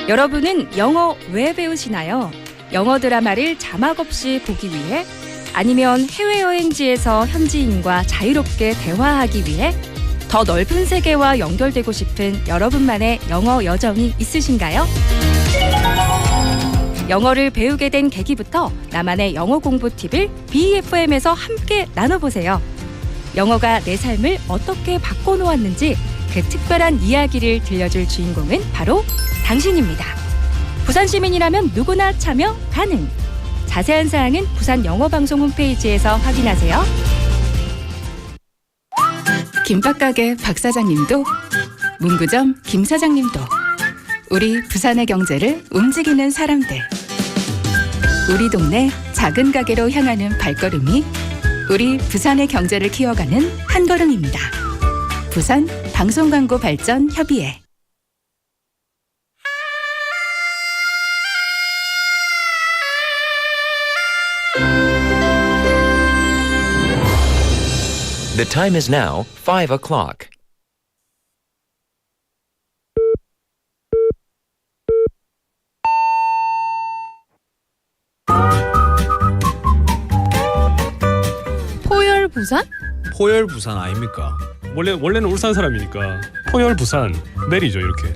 Speaker 10: 여러분은 영어 왜 배우시나요? 영어 드라마를 자막 없이 보기 위해? 아니면 해외여행지에서 현지인과 자유롭게 대화하기 위해? 더 넓은 세계와 연결되고 싶은 여러분만의 영어 여정이 있으신가요? 영어를 배우게 된 계기부터 나만의 영어 공부 팁을 BFM에서 함께 나눠보세요. 영어가 내 삶을 어떻게 바꿔놓았는지 그 특별한 이야기를 들려줄 주인공은 바로 당신입니다. 부산 시민이라면 누구나 참여 가능. 자세한 사항은 부산 영어방송 홈페이지에서 확인하세요.
Speaker 11: 김밥가게 박 사장님도, 문구점 김 사장님도, 우리 부산의 경제를 움직이는 사람들. 우리 동네 작은 가게로 향하는 발걸음이 우리 부산의 경제를 키워가는 한 걸음입니다. 부산 방송광고 발전 협의회.
Speaker 12: The time is now 5 o'clock.
Speaker 10: 포열부산?
Speaker 13: 포열부산 아닙니까? 원래는 울산 사람이니까 포열부산 내리죠 이렇게.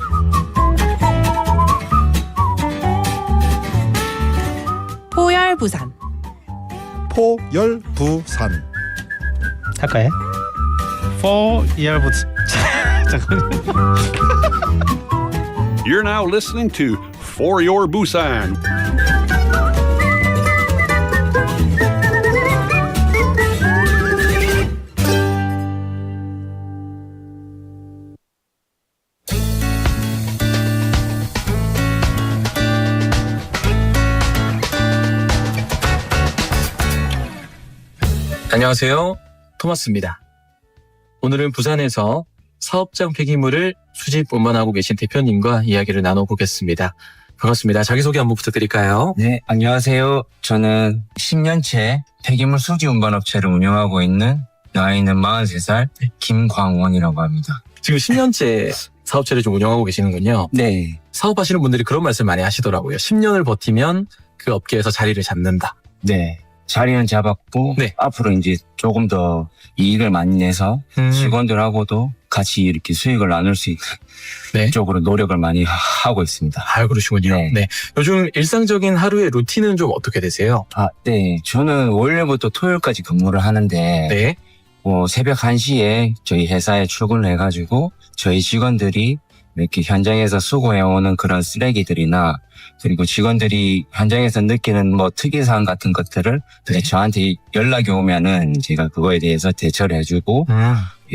Speaker 10: 포열부산.
Speaker 14: 포열부산.
Speaker 15: 할까요? 포열부산. 잠깐만요.
Speaker 6: You're now listening to For Your Busan.
Speaker 16: 안녕하세요. 토마스입니다. 오늘은 부산에서 사업장 폐기물을 수집 운반하고 계신 대표님과 이야기를 나눠보겠습니다. 반갑습니다. 자기소개 한번 부탁드릴까요?
Speaker 17: 네, 안녕하세요. 저는 10년째 폐기물 수집 운반업체를 운영하고 있는 나이는 43살 김광원이라고 합니다.
Speaker 16: 지금 10년째 사업체를 좀 운영하고 계시는군요.
Speaker 17: 네.
Speaker 16: 사업하시는 분들이 그런 말씀 많이 하시더라고요. 10년을 버티면 그 업계에서 자리를 잡는다.
Speaker 17: 네. 자리는 잡았고
Speaker 16: 네.
Speaker 17: 앞으로 이제 조금 더 이익을 많이 내서 직원들하고도 같이 이렇게 수익을 나눌 수 있는
Speaker 16: 네.
Speaker 17: 쪽으로 노력을 많이 하고 있습니다.
Speaker 16: 아, 그러시군요.
Speaker 17: 네.
Speaker 16: 네. 요즘 일상적인 하루의 루틴은 좀 어떻게 되세요?
Speaker 17: 네. 저는 월요일부터 토요일까지 근무를 하는데
Speaker 16: 네.
Speaker 17: 새벽 1시에 저희 회사에 출근을 해가지고 저희 직원들이 이렇게 현장에서 수거해오는 그런 쓰레기들이나 그리고 직원들이 현장에서 느끼는 특이사항 같은 것들을 저한테 연락이 오면은 제가 그거에 대해서 대처를 해주고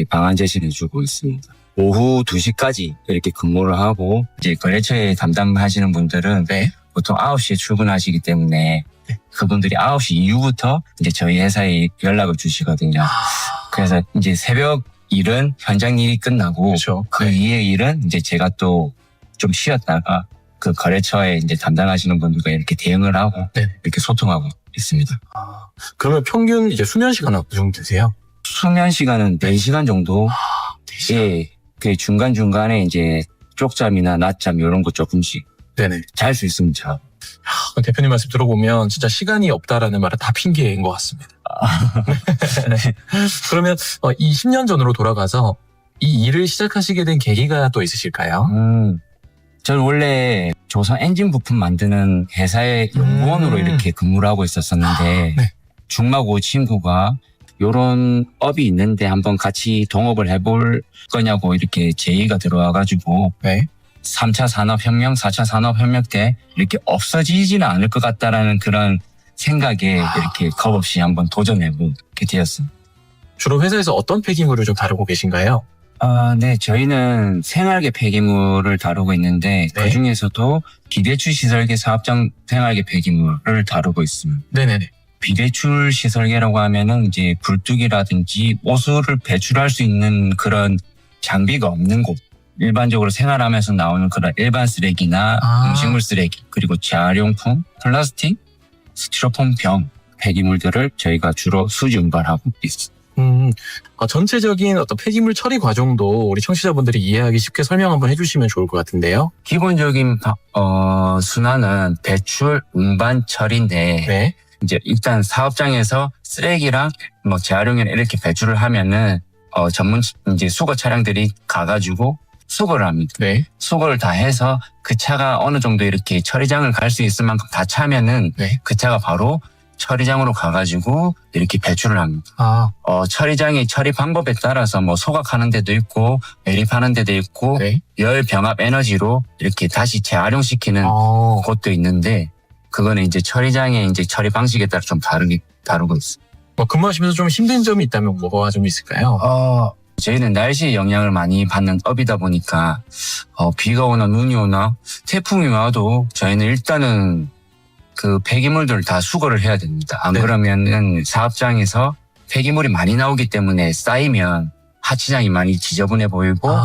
Speaker 17: 방안 제시를 해주고 있습니다. 오후 2시까지 이렇게 근무를 하고 이제 거래처에 담당하시는 분들은 보통 9시에 출근하시기 때문에 그분들이 9시 이후부터 이제 저희 회사에 연락을 주시거든요. 그래서 이제 새벽 일은 현장 일이 끝나고 그 이후의 일은 이제 제가 또 좀 쉬었다가 그 거래처에 이제 담당하시는 분들과 이렇게 대응을 하고 이렇게 소통하고 있습니다.
Speaker 16: 그러면 평균 이제 수면 시간은 어느 정도 되세요?
Speaker 17: 수면 시간은 4시간 정도. 예. 그 중간중간에 이제 쪽잠이나 낮잠 이런 거 조금씩 잘 수 있으면 자.
Speaker 16: 대표님 말씀 들어보면 진짜 시간이 없다라는 말은 다 핑계인 것 같습니다. 그러면 이 10년 전으로 돌아가서 이 일을 시작하시게 된 계기가 또 있으실까요?
Speaker 17: 저는 원래 조선 엔진 부품 만드는 회사의 연구원으로 이렇게 근무를 하고 있었었는데 중마고 친구가 요런 업이 있는데 한번 같이 동업을 해볼 거냐고 이렇게 제의가 들어와가지고 3차 산업혁명, 4차 산업혁명 때 이렇게 없어지지는 않을 것 같다라는 그런 생각에 이렇게 겁없이 한번 도전해보게 되었습니다.
Speaker 16: 주로 회사에서 어떤 폐기물을 좀 다루고 계신가요?
Speaker 17: 네, 저희는 생활계 폐기물을 다루고 있는데 그중에서도 비대출 시설계 사업장 생활계 폐기물을 다루고 있습니다.
Speaker 16: 네네네.
Speaker 17: 비대출 시설계라고 하면은 이제 굴뚝이라든지 오수를 배출할 수 있는 그런 장비가 없는 곳. 일반적으로 생활하면서 나오는 그런 일반 쓰레기나 음식물 쓰레기, 그리고 재활용품, 플라스틱, 스티로폼 병 폐기물들을 저희가 주로 수지 운반하고 있습니다.
Speaker 16: 전체적인 어떤 폐기물 처리 과정도 우리 청취자분들이 이해하기 쉽게 설명 한번 해주시면 좋을 것 같은데요.
Speaker 17: 기본적인 순환은 배출, 운반, 처리인데 이제 일단 사업장에서 쓰레기랑 재활용이나 이렇게 배출을 하면은 전문 이제 수거 차량들이 가가지고 수거를 합니다. 수거를 다 해서 그 차가 어느 정도 이렇게 처리장을 갈 수 있을 만큼 다 차면은 그 차가 바로 처리장으로 가가지고 이렇게 배출을 합니다. 처리장의 처리 방법에 따라서 소각하는 데도 있고 매립하는 데도 있고 열 병합 에너지로 이렇게 다시 재활용시키는 곳도 있는데 그거는 이제 처리장의 이제 처리 방식에 따라 좀 다르고 있습니다.
Speaker 16: 근무하시면서 좀 힘든 점이 있다면 뭐가 좀 있을까요?
Speaker 17: 저희는 날씨의 영향을 많이 받는 업이다 보니까 비가 오나 눈이 오나 태풍이 와도 저희는 일단은 그 폐기물들을 다 수거를 해야 됩니다. 안 그러면은 사업장에서 폐기물이 많이 나오기 때문에 쌓이면 하치장이 많이 지저분해 보이고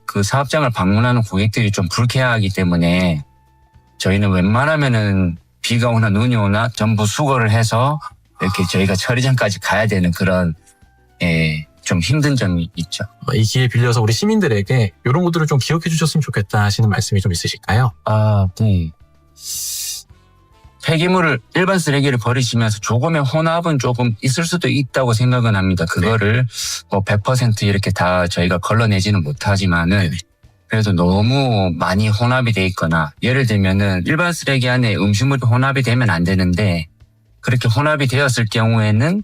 Speaker 17: 그 사업장을 방문하는 고객들이 좀 불쾌하기 때문에 저희는 웬만하면은 비가 오나 눈이 오나 전부 수거를 해서 이렇게 저희가 처리장까지 가야 되는 그런 좀 힘든 점이 있죠.
Speaker 16: 이 기회 빌려서 우리 시민들에게 이런 것들을 좀 기억해 주셨으면 좋겠다 하시는 말씀이 좀 있으실까요?
Speaker 17: 네. 폐기물을 일반 쓰레기를 버리시면서 조금의 혼합은 조금 있을 수도 있다고 생각은 합니다. 그거를 100% 이렇게 다 저희가 걸러내지는 못하지만은 그래도 너무 많이 혼합이 돼 있거나 예를 들면은 일반 쓰레기 안에 음식물이 혼합이 되면 안 되는데 그렇게 혼합이 되었을 경우에는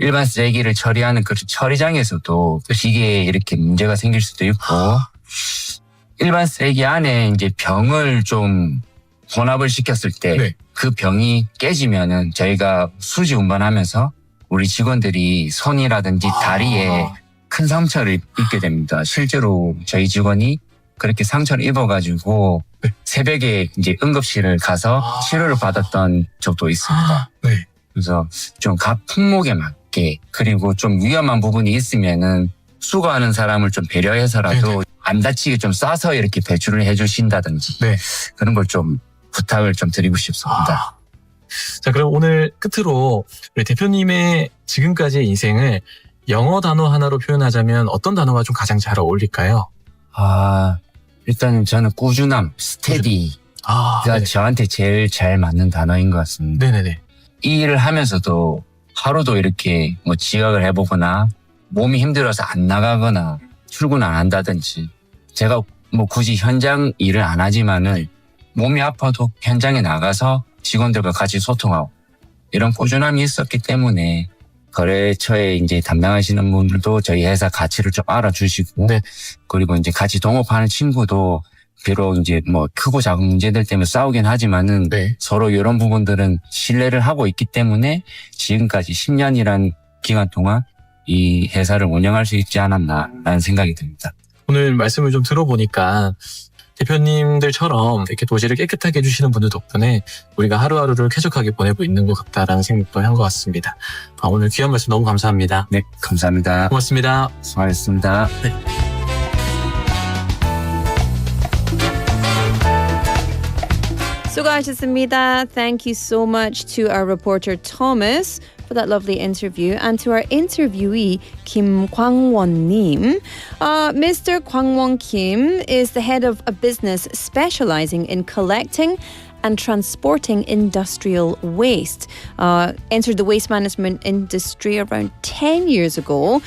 Speaker 17: 일반 쓰레기를 처리하는 그 처리장에서도 기계에 이렇게 문제가 생길 수도 있고 일반 쓰레기 안에 이제 병을 좀 혼합을 시켰을 때 그 병이 깨지면은 저희가 수지 운반하면서 우리 직원들이 손이라든지 다리에 큰 상처를 입게 됩니다. 실제로 저희 직원이 그렇게 상처를 입어가지고 새벽에 이제 응급실을 가서 치료를 받았던 적도 있습니다. 그래서 좀 각 품목에 맞게 그리고 좀 위험한 부분이 있으면은 수거하는 사람을 좀 배려해서라도 안 다치게 좀 싸서 이렇게 배출을 해주신다든지 그런 걸 좀 부탁을 좀 드리고 싶습니다.
Speaker 16: 자, 그럼 오늘 끝으로 우리 대표님의 지금까지의 인생을 영어 단어 하나로 표현하자면 어떤 단어가 좀 가장 잘 어울릴까요?
Speaker 17: 일단은 저는 꾸준함, 스테디가 저한테 제일 잘 맞는 단어인 것 같습니다. 이 일을 하면서도 하루도 이렇게 지각을 해보거나 몸이 힘들어서 안 나가거나 출근 안 한다든지 제가 굳이 현장 일을 안 하지만은 몸이 아파도 현장에 나가서 직원들과 같이 소통하고 이런 꾸준함이 있었기 때문에 거래처에 이제 담당하시는 분들도 저희 회사 가치를 좀 알아주시고,
Speaker 16: 네.
Speaker 17: 그리고 이제 같이 동업하는 친구도 비록 이제 뭐 크고 작은 문제들 때문에 싸우긴 하지만은
Speaker 16: 네.
Speaker 17: 서로 이런 부분들은 신뢰를 하고 있기 때문에 지금까지 10년이란 기간 동안 이 회사를 운영할 수 있지 않았나라는 생각이 듭니다.
Speaker 16: 오늘 말씀을 좀 들어보니까 대표님들처럼 이렇게 도시를 깨끗하게 해주시는 분들 덕분에 우리가 하루하루를 쾌적하게 보내고 있는 것 같다라는 생각도 한 것 같습니다. 오늘 귀한 말씀 너무 감사합니다.
Speaker 17: 네, 감사합니다.
Speaker 16: 고맙습니다.
Speaker 17: 수고하셨습니다.
Speaker 16: 네.
Speaker 4: 수고하셨습니다. Thank you so much to our reporter Thomas for that lovely interview, and to our interviewee Kim Kwangwon-님. Mr. Kwangwon Kim is the head of a business specializing in collecting and transporting industrial waste. Entered the waste management industry around 10 years ago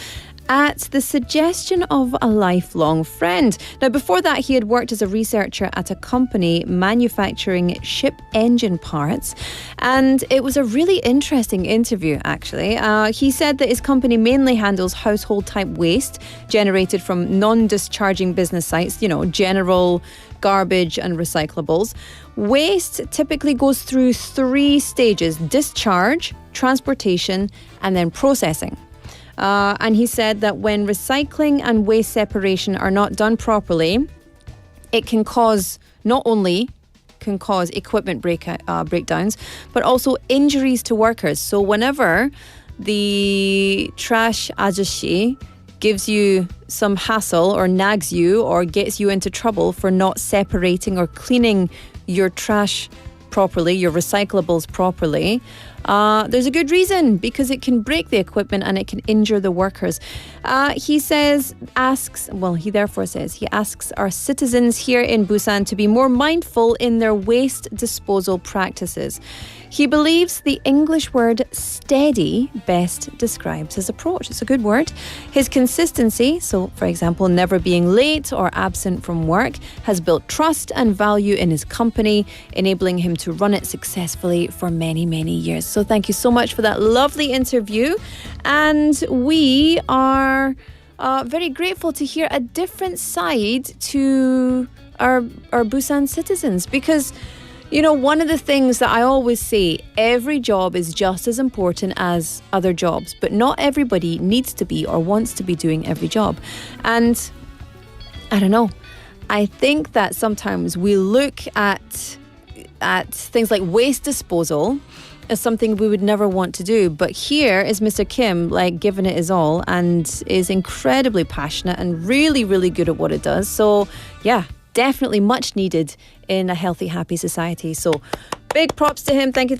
Speaker 4: at the suggestion of a lifelong friend. Now, before that, he had worked as a researcher at a company manufacturing ship engine parts, and it was a really interesting interview, actually. He said that his company mainly handles household-type waste generated from non-discharging business sites, general garbage and recyclables. Waste typically goes through 3 stages: discharge, transportation, and then processing. And he said that when recycling and waste separation are not done properly, it can cause equipment breakdowns, but also injuries to workers. So whenever the trash ajashi gives you some hassle or nags you or gets you into trouble for not separating or cleaning your trash properly, your recyclables properly, there's a good reason, because it can break the equipment and it can injure the workers. He asks our citizens here in Busan to be more mindful in their waste disposal practices. He believes the English word steady best describes his approach. It's a good word. His consistency, so for example, never being late or absent from work, has built trust and value in his company, enabling him to run it successfully for many, many years. So thank you so much for that lovely interview. And we are very grateful to hear a different side to our Busan citizens, because one of the things that I always say, every job is just as important as other jobs, but not everybody needs to be or wants to be doing every job. And I don't know, I think that sometimes we look at things like waste disposal as something we would never want to do. But here is Mr. Kim, giving it his all and is incredibly passionate and really, really good at what it does. So yeah, definitely much needed in a healthy, happy society. So big props to him. Thank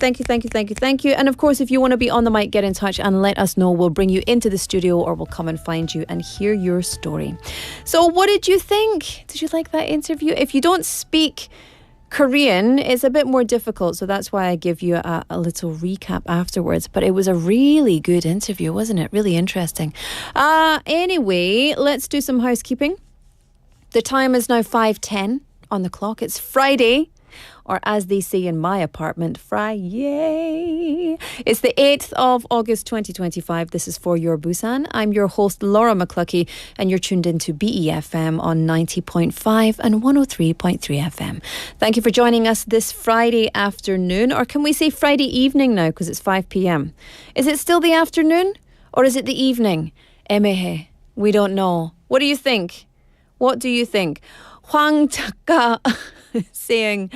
Speaker 4: you. And of course, if you want to be on the mic, get in touch and let us know. We'll bring you into the studio or we'll come and find you and hear your story. So what did you think? Did you like that interview? If you don't speak Korean, it's a bit more difficult, so that's why I give you a little recap afterwards. But it was a really good interview, wasn't it? Really interesting. Anyway, let's do some housekeeping. The time is now 5:10 on the clock. It's Friday, or as they say in my apartment, Friday. It's the 8th of August 2025. This is For Your Busan. I'm your host, Laura McCluckey, and you're tuned into BEFM on 90.5 and 103.3 FM. Thank you for joining us this Friday afternoon, or can we say Friday evening now, because it's 5 p.m. Is it still the afternoon, or is it the evening? 애매해. We don't know. What do you think? What do you think? Hwang 작가 saying,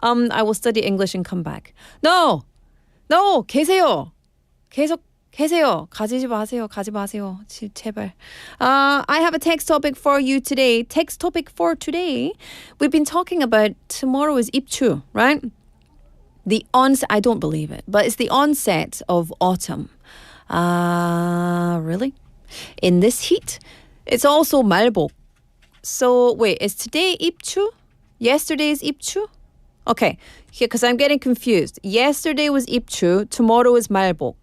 Speaker 4: I will study English and come back. No, 계세요. 계속 계세요. 가지 마세요. 제발. I have a text topic for you today. Text topic for today. We've been talking about tomorrow is 입추, right? I don't believe it, but it's the onset of autumn. Really? In this heat? It's also 말복. So wait, is today 입추? Yesterday's 입추? Okay, because I'm getting confused. Yesterday was 입추, tomorrow is 말복.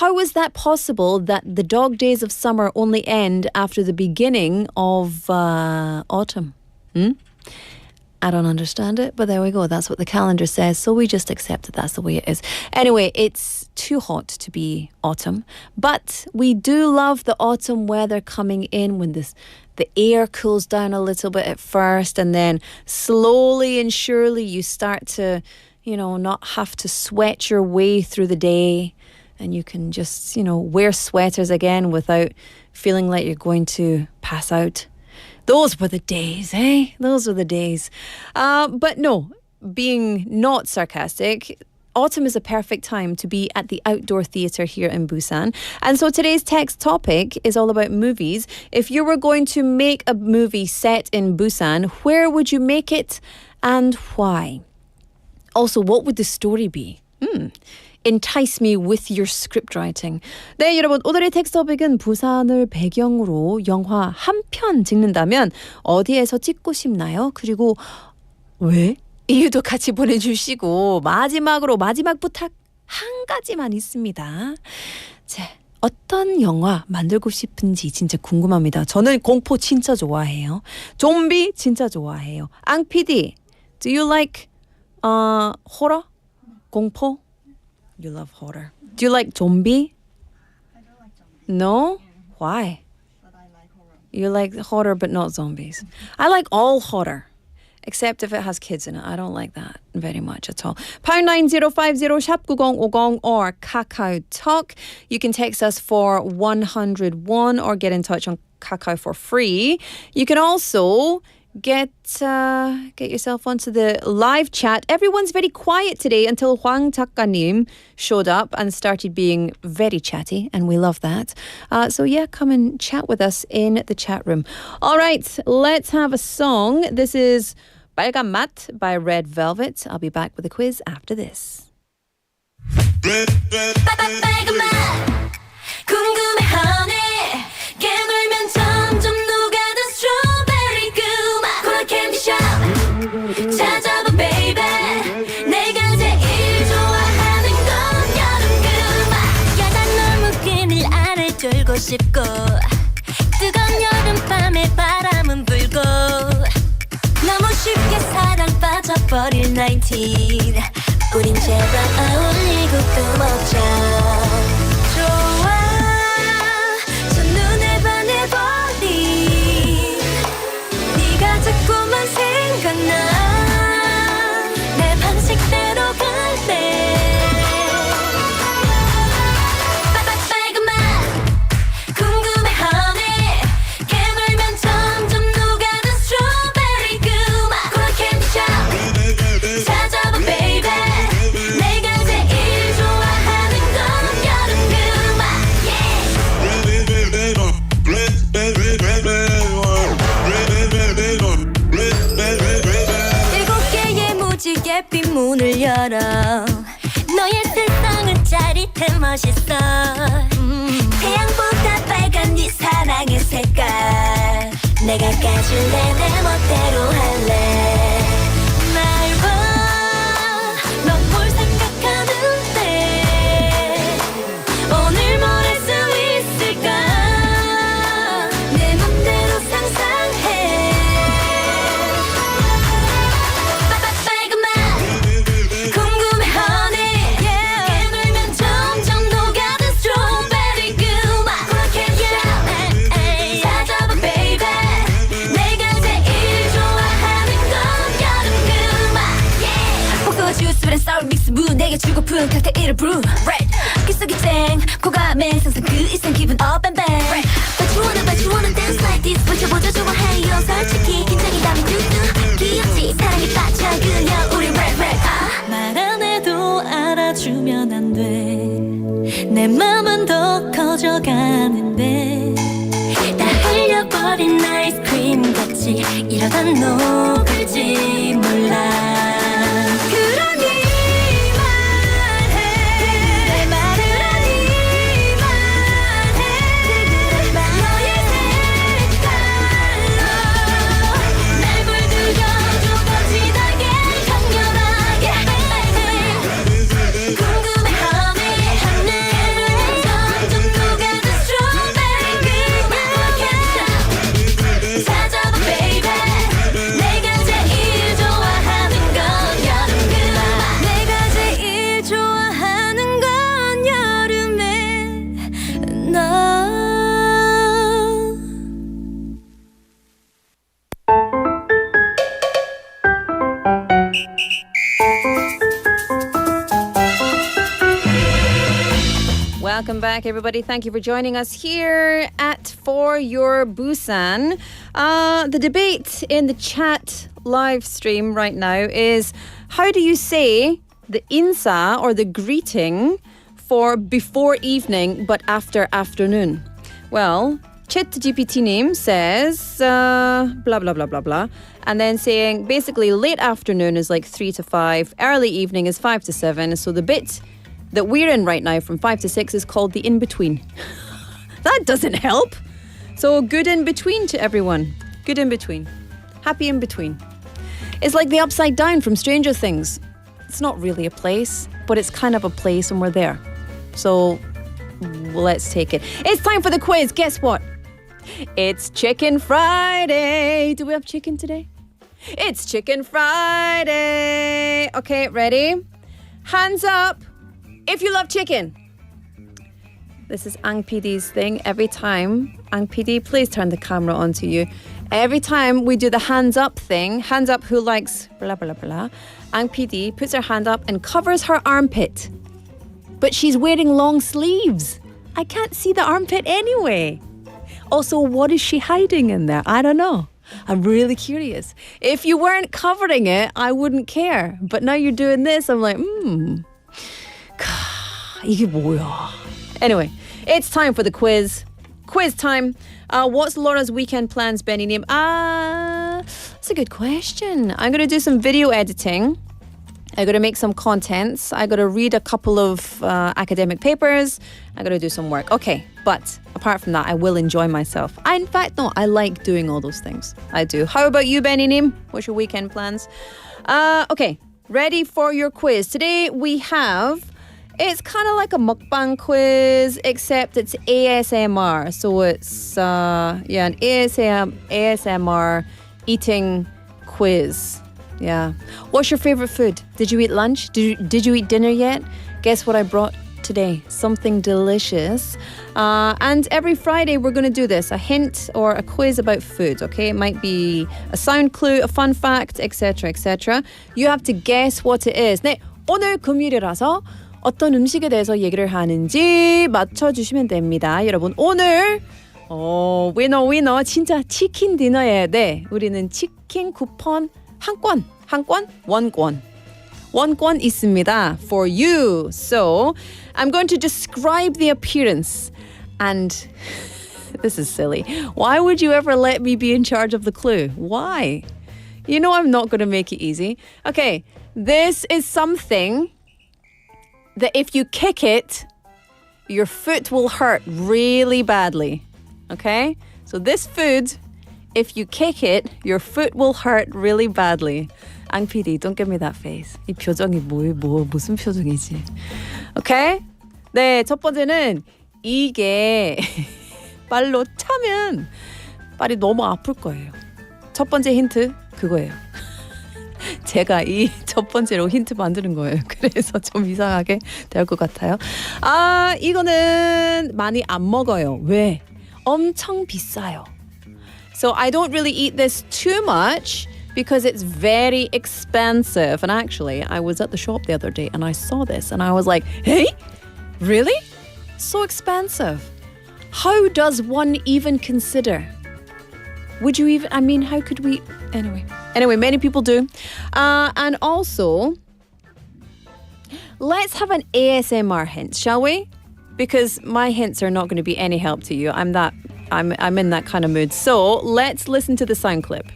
Speaker 4: How is that possible that the dog days of summer only end after the beginning of autumn? I don't understand it, but there we go. That's what the calendar says, so we just accept that that's the way it is. Anyway, it's too hot to be autumn, but we do love the autumn weather coming in when the air cools down a little bit at first, and then slowly and surely you start to, not have to sweat your way through the day, and you can just, wear sweaters again without feeling like you're going to pass out. Those were the days, eh? Those were the days. But no, being not sarcastic, autumn is a perfect time to be at the outdoor theatre here in Busan. And so today's text topic is all about movies. If you were going to make a movie set in Busan, where would you make it and why? Also, what would the story be? Entice me with your script writing. 네, 여러분, 오늘의 텍스트 토픽은 부산을 배경으로 영화 한 편 찍는다면 어디에서 찍고 싶나요? 그리고 왜? 이유도 같이 보내주시고 마지막 부탁 한 가지만 있습니다. 자, 어떤 영화 만들고 싶은지 진짜 궁금합니다. 저는 공포 진짜 좋아해요. 좀비 진짜 좋아해요. 앙 PD, do you like horror? 공포? You love horror. Do you like zombie? I don't like zombies. No? Why? But I like horror. You like horror but not zombies. I like all horror. Except if it has kids in it. I don't like that very much at all. 89050 샵 9050 or Kakao Talk. You can text us for 101 or get in touch on Kakao for free. You can also get yourself onto the live chat. Everyone's very quiet today until Hwang 작가님 showed up and started being very chatty, and we love that. So yeah, come and chat with us in the chat room. All right, let's have a song. This is 빨간 맛 by Red Velvet. I'll be back with a quiz after this.
Speaker 14: 빨간 맛 궁금해하네 깨물면 점점 녹아든 스트로베리 그맛 콜라 캔디샵 찾아봐 베이베 내가 제일 좋아하는 건 여름 그맛 야단 너무 그늘 안을 돌고 싶고 뜨거운 여름밤에 바람은 불고 너무 쉽게 사랑 빠져버릴 19 우린 제발 어울리고 또 먹자 좋아 저 눈에 반해버린 네가 자꾸만 생각나 내 방식대로 갈래 빨간 맛 궁금해하네 깨물면 점점 녹아든 스트로베리 그맛 콜라 캔디샵 찾아봐 베이베 내가 제일 좋아하는 건 여름 그맛 일곱 개의 무지개 빈 문을 열어 너의 세상은 짜릿해 멋있어 태양보다 빨간 네 사랑의 색깔 내가 까줄래 내 멋대로 할래 날 봐, 넌 뭘 생각하는데 오늘 뭘 할 수 있을까 내 맘대로 상상해 빨간 맛 궁금해하네 깨물면 점점 녹아든 스트로베리 그맛 콜라 캔디샵 찾아봐 베이베 내가 제일 좋아하는 건 여름 그맛 코코아 주스랑 사워 믹스 무 내가 주고픈 칵테일을 brew red 귓속이 쨍 코감에 상상 그 이상 기분 up and back But you wanna dance like this 보자 좋아해요 솔직히 긴장이 나면 뚜뚜 귀엽지 사랑에 빠져 그냥 우리 red 말 안 해도 알아주면 안 돼 내 맘은 더 커져가는데 다 흘려버린 아이스크림 같이 이러다 녹을지 몰라 그러니 말해 내 말을 하니 말해 너의 색깔로 날 물들여줘 거짓하게 강렬하게 궁금해하네 점점 녹아든 스트로베리 그맛 찾아봐 베이베 내가 제일 좋아
Speaker 4: Welcome back, everybody. Thank you for joining us here at For Your Busan. The debate in the chat live stream right now is, how do you say the insa or the greeting for before evening but after afternoon? Well, ChatGPT님 says blah, blah, blah, blah, blah. And then saying basically late afternoon is like 3 to 5, early evening is 5 to 7. So the bit that we're in right now from 5 to 6 is called the in-between. That doesn't help. So good in-between to everyone. Good in-between. Happy in-between. It's like the upside down from Stranger Things. It's not really a place, but it's kind of a place and we're there. So let's take it. It's time for the quiz. Guess what? It's Chicken Friday. Do we have chicken today? It's Chicken Friday. Okay, ready? Hands up if you love chicken. This is Ang PD's thing. Every time, Ang PD, please turn the camera on to you. Every time we do the hands up thing, hands up who likes blah, blah, blah, Ang PD puts her hand up and covers her armpit. But she's wearing long sleeves. I can't see the armpit anyway. Also, what is she hiding in there? I don't know. I'm really curious. If you weren't covering it, I wouldn't care. But now you're doing this, I'm like, 이게 뭐야? Anyway, it's time for the quiz. Quiz time. What's Laura's weekend plans, Benny? That's a good question. I'm going to do some video editing. I got to make some contents. I got to read a couple of academic papers. I got to do some work. Okay, but apart from that, I will enjoy myself. In fact, no, I like doing all those things. I do. How about you, Benny Nim? What's your weekend plans? Okay, ready for your quiz. Today we have, it's kind of like a mukbang quiz, except it's ASMR. So it's, an ASMR eating quiz. Yeah. What's your favorite food? Did you eat lunch? Did you eat dinner yet? Guess what I brought today? Something delicious. And every Friday we're going to do this, a hint or a quiz about food, okay? It might be a sound clue, a fun fact, etc., etc. You have to guess what it is. 네, 오늘 금요일이라서 어떤 음식에 대해서 얘기를 하는지 맞춰주시면 됩니다. 여러분, 오늘 위너 진짜 치킨 디너에 네, 우리는 치킨 쿠폰 원권 있습니다 for you. So I'm going to describe the appearance, and this is silly. Why would you ever let me be in charge of the clue? Why? You know I'm not going to make it easy. Okay, this is something that if you kick it, your foot will hurt really badly. Okay? So this food, if you kick it, your foot will hurt really badly. Ang PD, don't give me that face. 이 표정이 무슨 표정이지? Okay? 네, 첫 번째는 이게 발로 차면 발이 너무 아플 거예요. 첫 번째 힌트 그거예요. 제가 이 첫 번째로 힌트 만드는 거예요. 그래서 좀 이상하게 될 것 같아요. 이거는 많이 안 먹어요. 왜? 엄청 비싸요. So I don't really eat this too much because it's very expensive. And actually, I was at the shop the other day and I saw this and I was like, hey, really? So expensive. How does one even consider? Would you even, how could we? Anyway, many people do. And also, let's have an ASMR hint, shall we? Because my hints are not going to be any help to you. I'm in that kind of mood. So let's listen to the sound clip.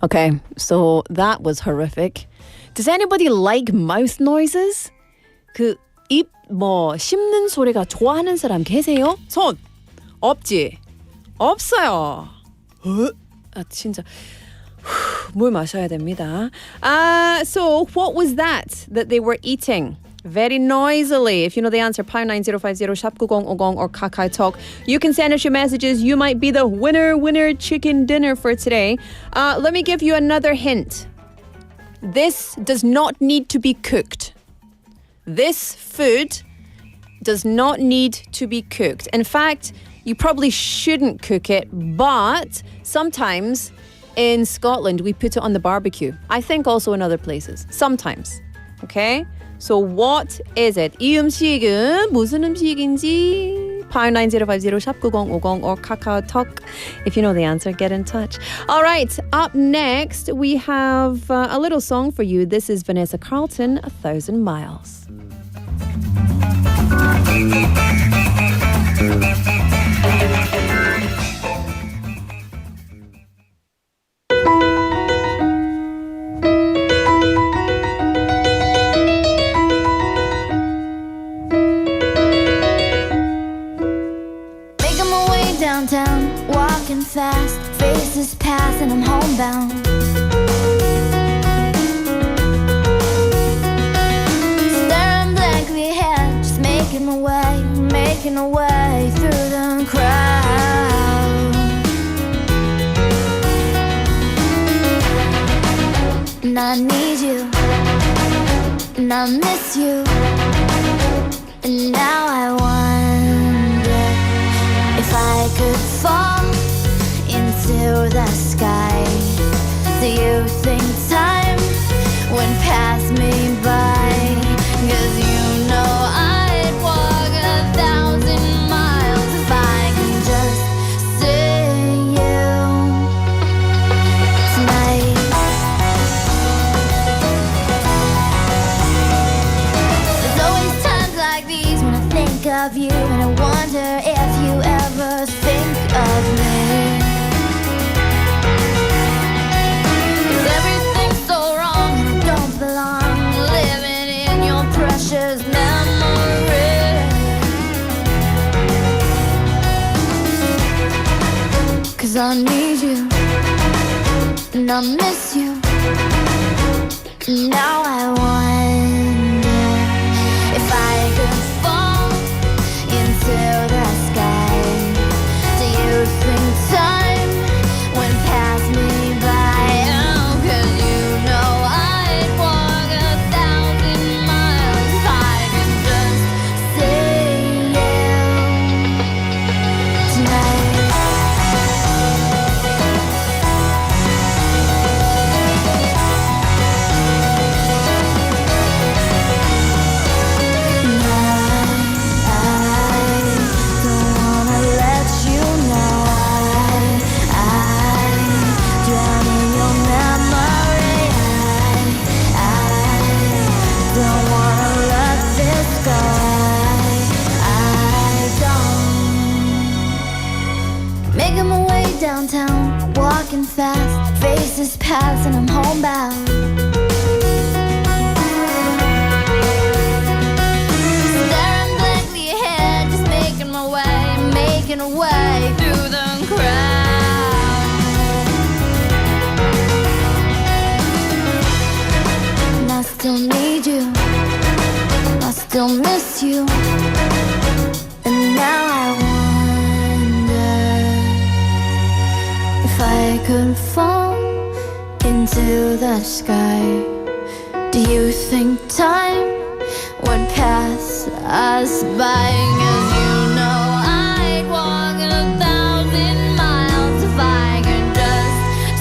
Speaker 4: Okay, so that was horrific. Does anybody like mouth noises? 그 입 씹는 소리가 좋아하는 사람 계세요? 손 없지? 없어요. 진짜 물 마셔야 됩니다. So what was that they were eating? Very noisily. If you know the answer, #9050 샵9050 or KakaoTalk. You can send us your messages. You might be the winner chicken dinner for today. Let me give you another hint. This does not need to be cooked. This food does not need to be cooked. In fact, you probably shouldn't cook it, but sometimes in Scotland we put it on the barbecue. I think also in other places. Sometimes. Okay? So what is it? 이 음식은 무슨 음식인지 59050 샵 9050 or KakaoTalk. If you know the answer, get in touch. All right, up next we have a little song for you. This is Vanessa Carlton, 1,000 Miles.
Speaker 14: Making my way downtown, walking fast, faces pass and I'm homebound. Staring blankly ahead, just making my way through the crowd. And I need you, and I miss you, and now I wonder if I could fall into the sky. Do you think time would pass me by? 'Cause you know I'd walk 1,000 miles if I can just see you tonight. There's always times like these when I think of you, and I wonder if you ever think of me. 'Cause everything's so wrong and I don't belong, living in your precious memory. 'Cause I need you, and I miss you, and now I wonder if I could fall into the sky. Do you think time would pass me by? Oh, 'cause you know I'd walk 1,000 miles if I could just see you tonight. Making my way downtown, walking fast, faces pass and I'm homebound. Staring blankly ahead, just making my way through the crowd. And I still need you, I still miss you, and now I if I could fall into the sky. Do you think time would pass us by? 'Cause you know I'd walk 1,000 miles if I could just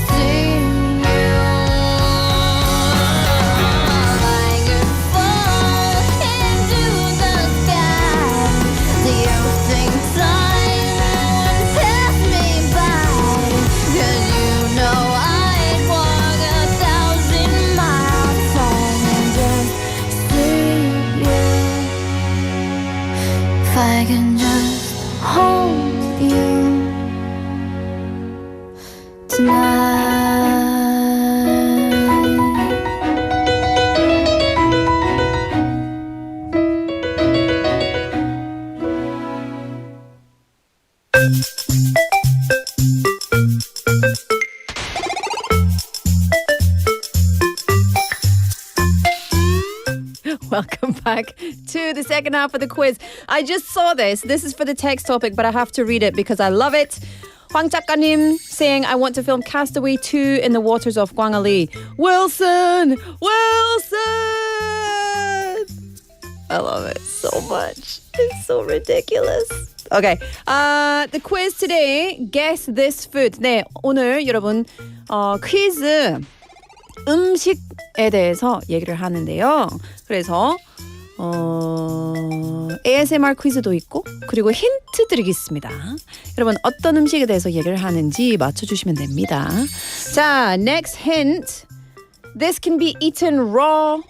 Speaker 14: see you. If I could fall into the sky. Do you think time would pass me by? 'Cause you know I'd walk 1,000 miles if I can just see you. If I can just hold you tonight.
Speaker 4: Welcome back to the second half of the quiz. I just saw this. This is for the text topic, but I have to read it because I love it. Hwang 작가님 saying, I want to film Castaway 2 in the waters of Gwangali. Wilson! Wilson! so much. It's so ridiculous. Okay. The quiz today. Guess this food. 네, 오늘 여러분 퀴즈 음식에 대해서 얘기를 하는데요. 그래서 ASMR 퀴즈도 있고 그리고 힌트 드리겠습니다. 여러분 어떤 음식에 대해서 얘기를 하는지 맞춰주시면 됩니다. 자, next hint. This can be eaten raw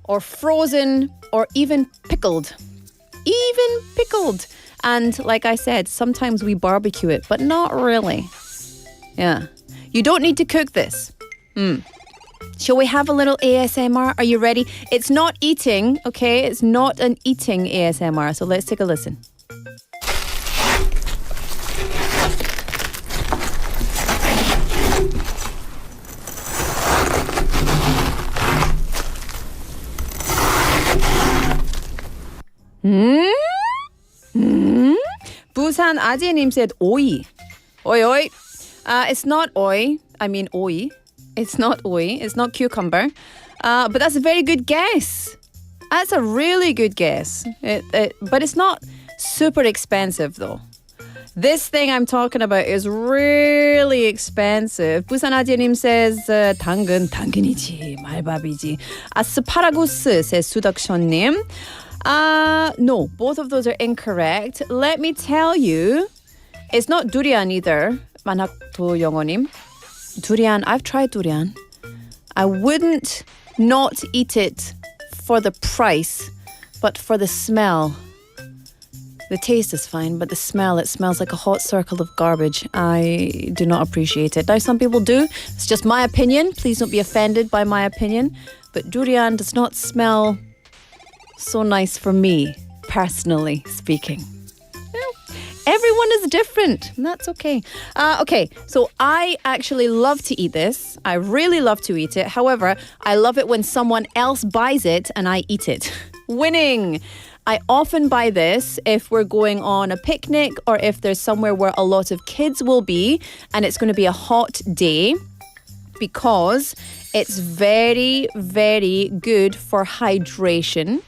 Speaker 4: or frozen or even pickled. Even pickled. And like I said, sometimes we barbecue it, but not really. Yeah. You don't need to cook this. Shall we have a little ASMR? Are you ready? It's not eating, okay? It's not an eating ASMR. So let's take a listen. Busan 아재님 said 오이. Oi. It's not oi. I mean oi. It's not oi. It's not cucumber. But that's a very good guess. That's a really good guess. But it's not super expensive though. This thing I'm talking about is really expensive. Busan 아재님 says 당근이지 말밥이지. 아스파라구스 says 수덕션님. No, both of those are incorrect. Let me tell you, it's not durian either. 만학도 영어님. Durian, I've tried durian. I wouldn't not eat it for the price, but for the smell. The taste is fine, but the smell, it smells like a hot circle of garbage. I do not appreciate it. Now, some people do. It's just my opinion. Please don't be offended by my opinion. But durian does not smell so nice for me, personally speaking. Everyone is different. And that's okay. Okay, so I actually love to eat this. I really love to eat it. However, I love it when someone else buys it and I eat it. Winning. I often buy this if we're going on a picnic or if there's somewhere where a lot of kids will be and it's going to be a hot day because it's very, very good for hydration.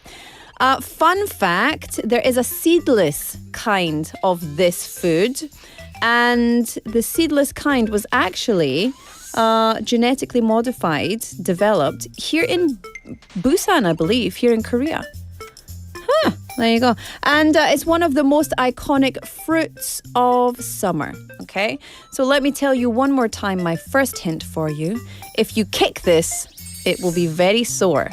Speaker 4: Fun fact, there is a seedless kind of this food, and the seedless kind was actually genetically modified, developed here in Busan, I believe, here in Korea. There you go. And it's one of the most iconic fruits of summer, okay? So let me tell you one more time my first hint for you. If you kick this, it will be very sore.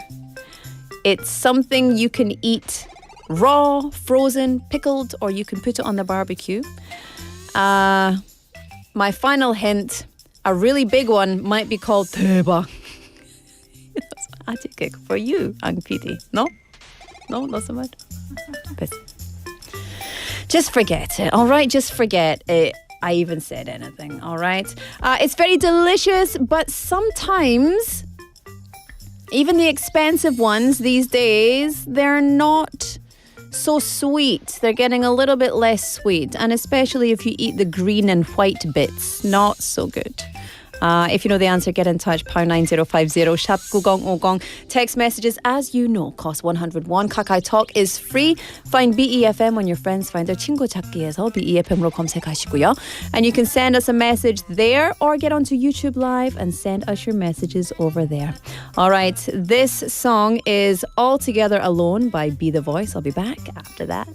Speaker 4: It's something you can eat raw, frozen, pickled, or you can put it on the barbecue. My final hint, a really big one, might be called 대박. 아직 for you, Ang PD. No? No, not so much. Just forget it, all right? Just forget it. I even said anything, all right? It's very delicious, but sometimes even the expensive ones these days, they're not so sweet. They're getting a little bit less sweet. And especially if you eat the green and white bits, not so good. If you know the answer, get in touch. #9050 샵 9050. Text messages, as you know, cost 101. Kakao Talk is free. Find BEFM on your friends finder. 친구 찾기에서 BEFM으로 검색하시고요. And you can send us a message there or get onto YouTube Live and send us your messages over there. All right, this song is All Together Alone by Be The Voice. I'll be back after that.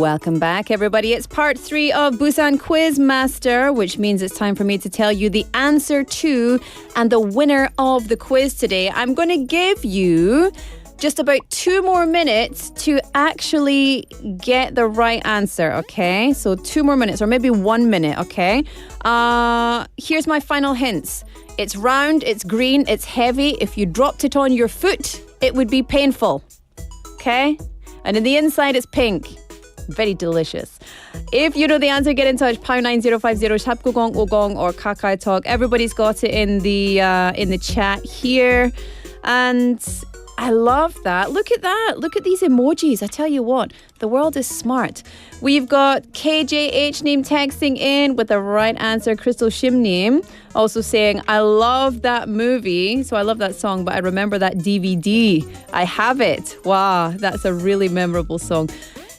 Speaker 4: Welcome back, everybody. It's part 3 of Busan Quiz Master, which means it's time for me to tell you the answer to and the winner of the quiz today. I'm going to give you just about 2 more minutes to actually get the right answer, okay? So 2 more minutes, or maybe 1 minute, okay? Here's my final hints. It's round, it's green, it's heavy. If you dropped it on your foot, it would be painful, okay? And in the inside, it's pink. Very delicious. If you know the answer, get in touch. #9050 샵9050 or Kakao Talk. Everybody's got it in the chat here, and I love that. Look at that. Look at these emojis. I tell you what, the world is smart. We've got KJH name texting in with the right answer. Crystal Shim name also saying, I love that movie. So I love that song, but I remember that DVD. I have it. Wow, that's a really memorable song.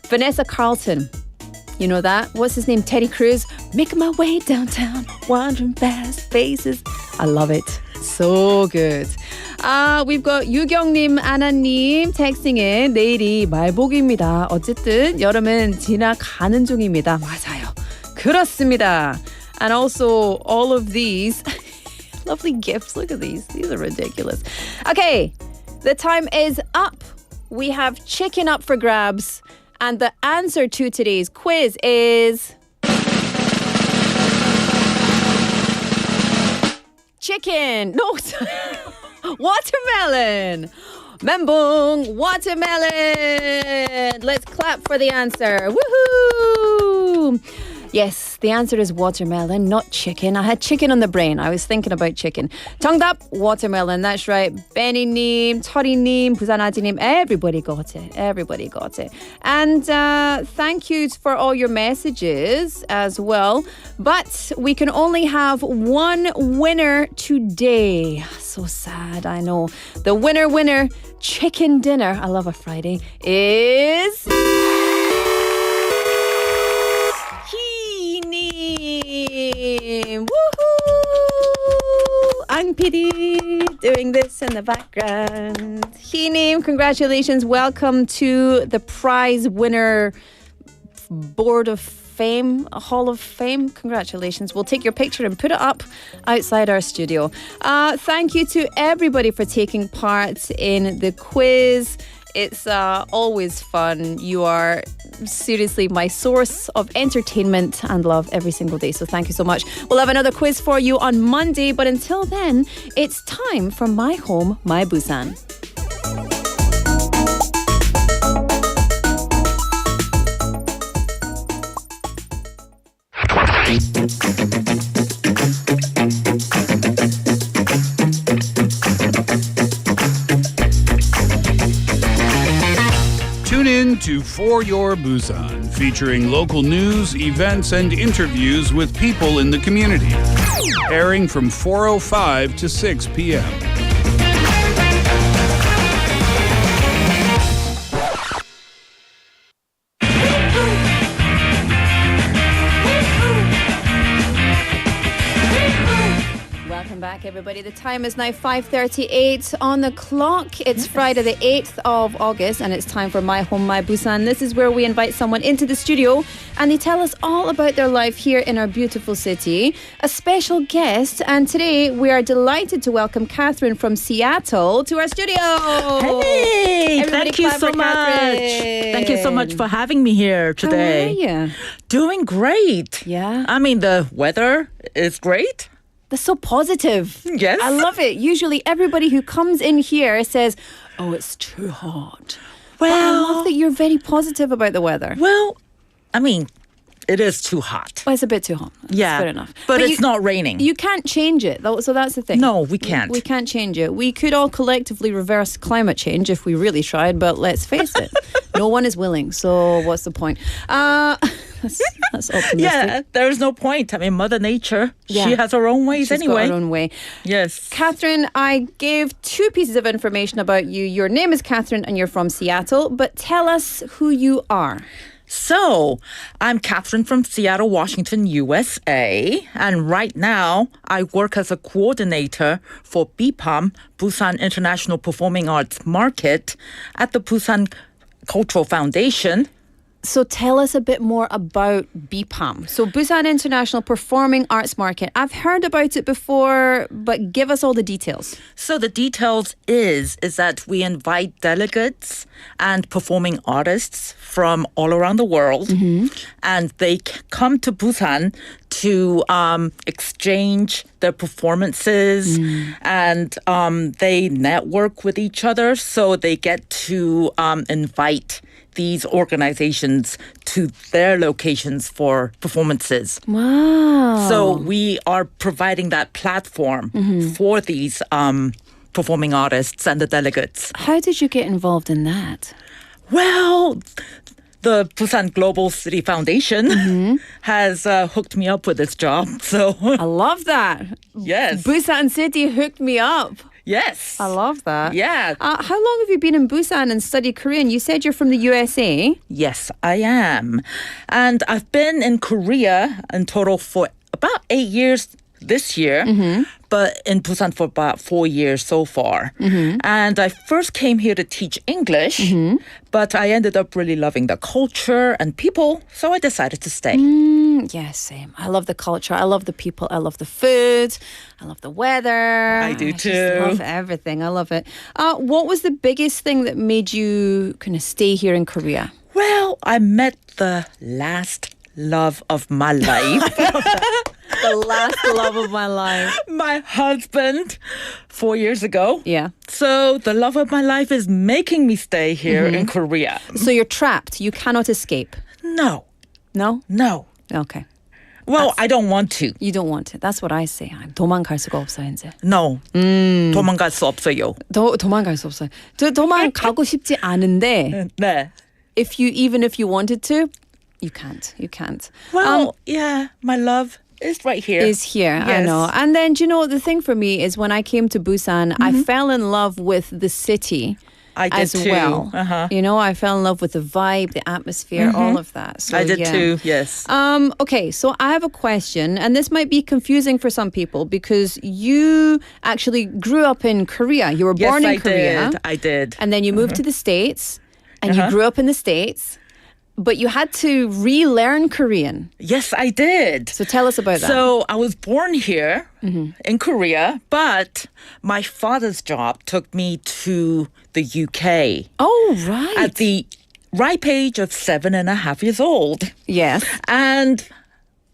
Speaker 4: Vanessa Carlton. You know that? What's his name? Teddy Cruz. Making my way downtown, wandering past faces. I love it. So good. We've got 유경님, 아나님 texting in. 내일이 말복입니다. 어쨌든 여름은 지나가는 중입니다. 맞아요. 그렇습니다. And also all of these lovely gifts. Look at these. These are ridiculous. Okay, the time is up. We have chicken up for grabs. And the answer to today's quiz is chicken. No, watermelon. 멘붕, watermelon. Let's clap for the answer. Woohoo! Yes, the answer is watermelon, not chicken. I had chicken on the brain. I was thinking about chicken. 정답, watermelon. That's right. Benny님, 철이님, 부산아지님, everybody got it. Everybody got it. And thank you for all your messages as well. But we can only have one winner today. So sad, I know. The winner, chicken dinner. I love a Friday. Is... Woohoo! Ang PD doing this in the background. Hinim, congratulations. Welcome to the prize winner board of fame, Hall of Fame. Congratulations. We'll take your picture and put it up outside our studio. Thank you to everybody for taking part in the quiz. It's always fun. You are seriously my source of entertainment and love every single day. So thank you so much. We'll have another quiz for you on Monday. But until then, it's time for My Home, My Busan.
Speaker 6: Tune in to For Your Busan, featuring local news, events, and interviews with people in the community. Airing from 4:05 to 6 p.m.
Speaker 4: Everybody, the time is now 5:38 on the clock. It's Friday the 8th of August and it's time for My Home, My Busan. This is where we invite someone into the studio and they tell us all about their life here in our beautiful city. A special guest, and today we are delighted to welcome Catherine from Seattle to our studio.
Speaker 18: Hey,
Speaker 4: Everybody
Speaker 18: thank you
Speaker 4: clap
Speaker 18: so
Speaker 4: for
Speaker 18: much.
Speaker 4: Catherine.
Speaker 18: Thank you so much for having me here today.
Speaker 4: How are you?
Speaker 18: Doing great.
Speaker 4: Yeah.
Speaker 18: I mean, the weather is great.
Speaker 4: That's so positive.
Speaker 18: Yes.
Speaker 4: I love it. Usually everybody who comes in here says, oh, it's too hot. Well, I love that you're very positive about the weather.
Speaker 18: Well, I mean, it is too hot.
Speaker 4: Well, it's a bit too hot.
Speaker 18: Yeah.
Speaker 4: Fair enough.
Speaker 18: But it's not raining.
Speaker 4: You can't change it. So that's the thing.
Speaker 18: No, we can't.
Speaker 4: We can't change it. We could all collectively reverse climate change if we really tried, but let's face it, no one is willing. So what's the point? That's optimistic.
Speaker 18: Yeah, there's no point. I mean, Mother Nature, she has her own ways
Speaker 4: She's
Speaker 18: anyway.
Speaker 4: got her own way.
Speaker 18: Yes.
Speaker 4: Catherine, I gave 2 pieces of information about you. Your name is Catherine and you're from Seattle, but tell us who you are.
Speaker 18: So, I'm Catherine from Seattle, Washington, USA. And right now, I work as a coordinator for BPAM, Busan International Performing Arts Market, at the Busan Cultural Foundation.
Speaker 4: So tell us a bit more about BPAM. So Busan International Performing Arts Market. I've heard about it before, but give us all the details.
Speaker 18: So the details is that we invite delegates and performing artists from all around the world, and they come to Busan to exchange their performances, and they network with each other, so they get to invite these organizations to their locations for performances.
Speaker 4: Wow.
Speaker 18: So we are providing that platform for these performing artists and the delegates.
Speaker 4: How did you get involved in that?
Speaker 18: Well, the Busan Global City Foundation has hooked me up with this job. So
Speaker 4: I love that.
Speaker 18: Yes.
Speaker 4: Busan City hooked me up.
Speaker 18: Yes.
Speaker 4: I love that.
Speaker 18: Yeah.
Speaker 4: How long have you been in Busan and studied Korean? You said you're from the USA.
Speaker 18: Yes, I am. And I've been in Korea in total for about 8 years this year, but in Busan for about 4 years so far. And I first came here to teach English, but I ended up really loving the culture and people, so I decided to stay.
Speaker 4: Yeah, same. I love the culture. I love the people. I love the food. I love the weather.
Speaker 18: I do too.
Speaker 4: I love everything. I love it. What was the biggest thing that made you kind of stay here in Korea?
Speaker 18: Well, I met the last love of my life.
Speaker 4: The last love of my life.
Speaker 18: My husband 4 years ago.
Speaker 4: Yeah.
Speaker 18: So the love of my life is making me stay here in Korea.
Speaker 4: So you're trapped. You cannot escape.
Speaker 18: No.
Speaker 4: No?
Speaker 18: No.
Speaker 4: Okay.
Speaker 18: Well, I don't want to.
Speaker 4: You don't want to. That's what I say. 도망갈 수가 없어 이제.
Speaker 18: No. 도망갈 수 없어요.
Speaker 4: 도망갈 수 없어요. 도망가고 싶지 않은데.
Speaker 18: 네.
Speaker 4: Even if you wanted to, you can't. You can't.
Speaker 18: Well, yeah, my love is right here.
Speaker 4: Is here,
Speaker 18: Yes.
Speaker 4: I know. And then, the thing for me is when I came to Busan, I fell in love with the city.
Speaker 18: I did
Speaker 4: as
Speaker 18: too.
Speaker 4: well. I fell in love with the vibe, the atmosphere, all of that. So,
Speaker 18: I did
Speaker 4: yeah.
Speaker 18: too, yes.
Speaker 4: Okay, so I have a question, and this might be confusing for some people because you actually grew up in Korea. You were born in Korea.
Speaker 18: I did.
Speaker 4: And then you moved to the States, and you grew up in the States. But you had to relearn Korean.
Speaker 18: Yes, I did.
Speaker 4: So tell us about that.
Speaker 18: So I was born here in Korea, but my father's job took me to the UK.
Speaker 4: Oh, right.
Speaker 18: At the ripe age of 7.5 years old.
Speaker 4: Yes.
Speaker 18: And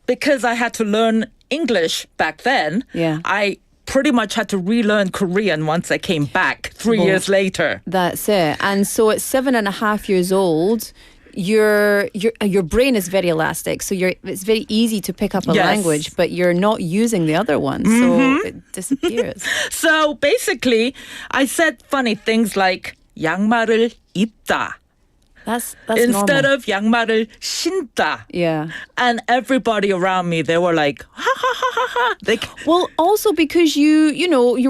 Speaker 18: because I had to learn English back then, I pretty much had to relearn Korean once I came back 3 years later.
Speaker 4: That's it. And so at 7.5 years old, your brain is very elastic, so it's very easy to pick up a language, but you're not using the other one, so it disappears.
Speaker 18: So basically, I said funny things like 양말을 입다.
Speaker 4: That's
Speaker 18: instead
Speaker 4: normal.
Speaker 18: of 양말을 신다.
Speaker 4: Yeah.
Speaker 18: And everybody around me, they were like, ha ha ha ha ha.
Speaker 4: Well, also because you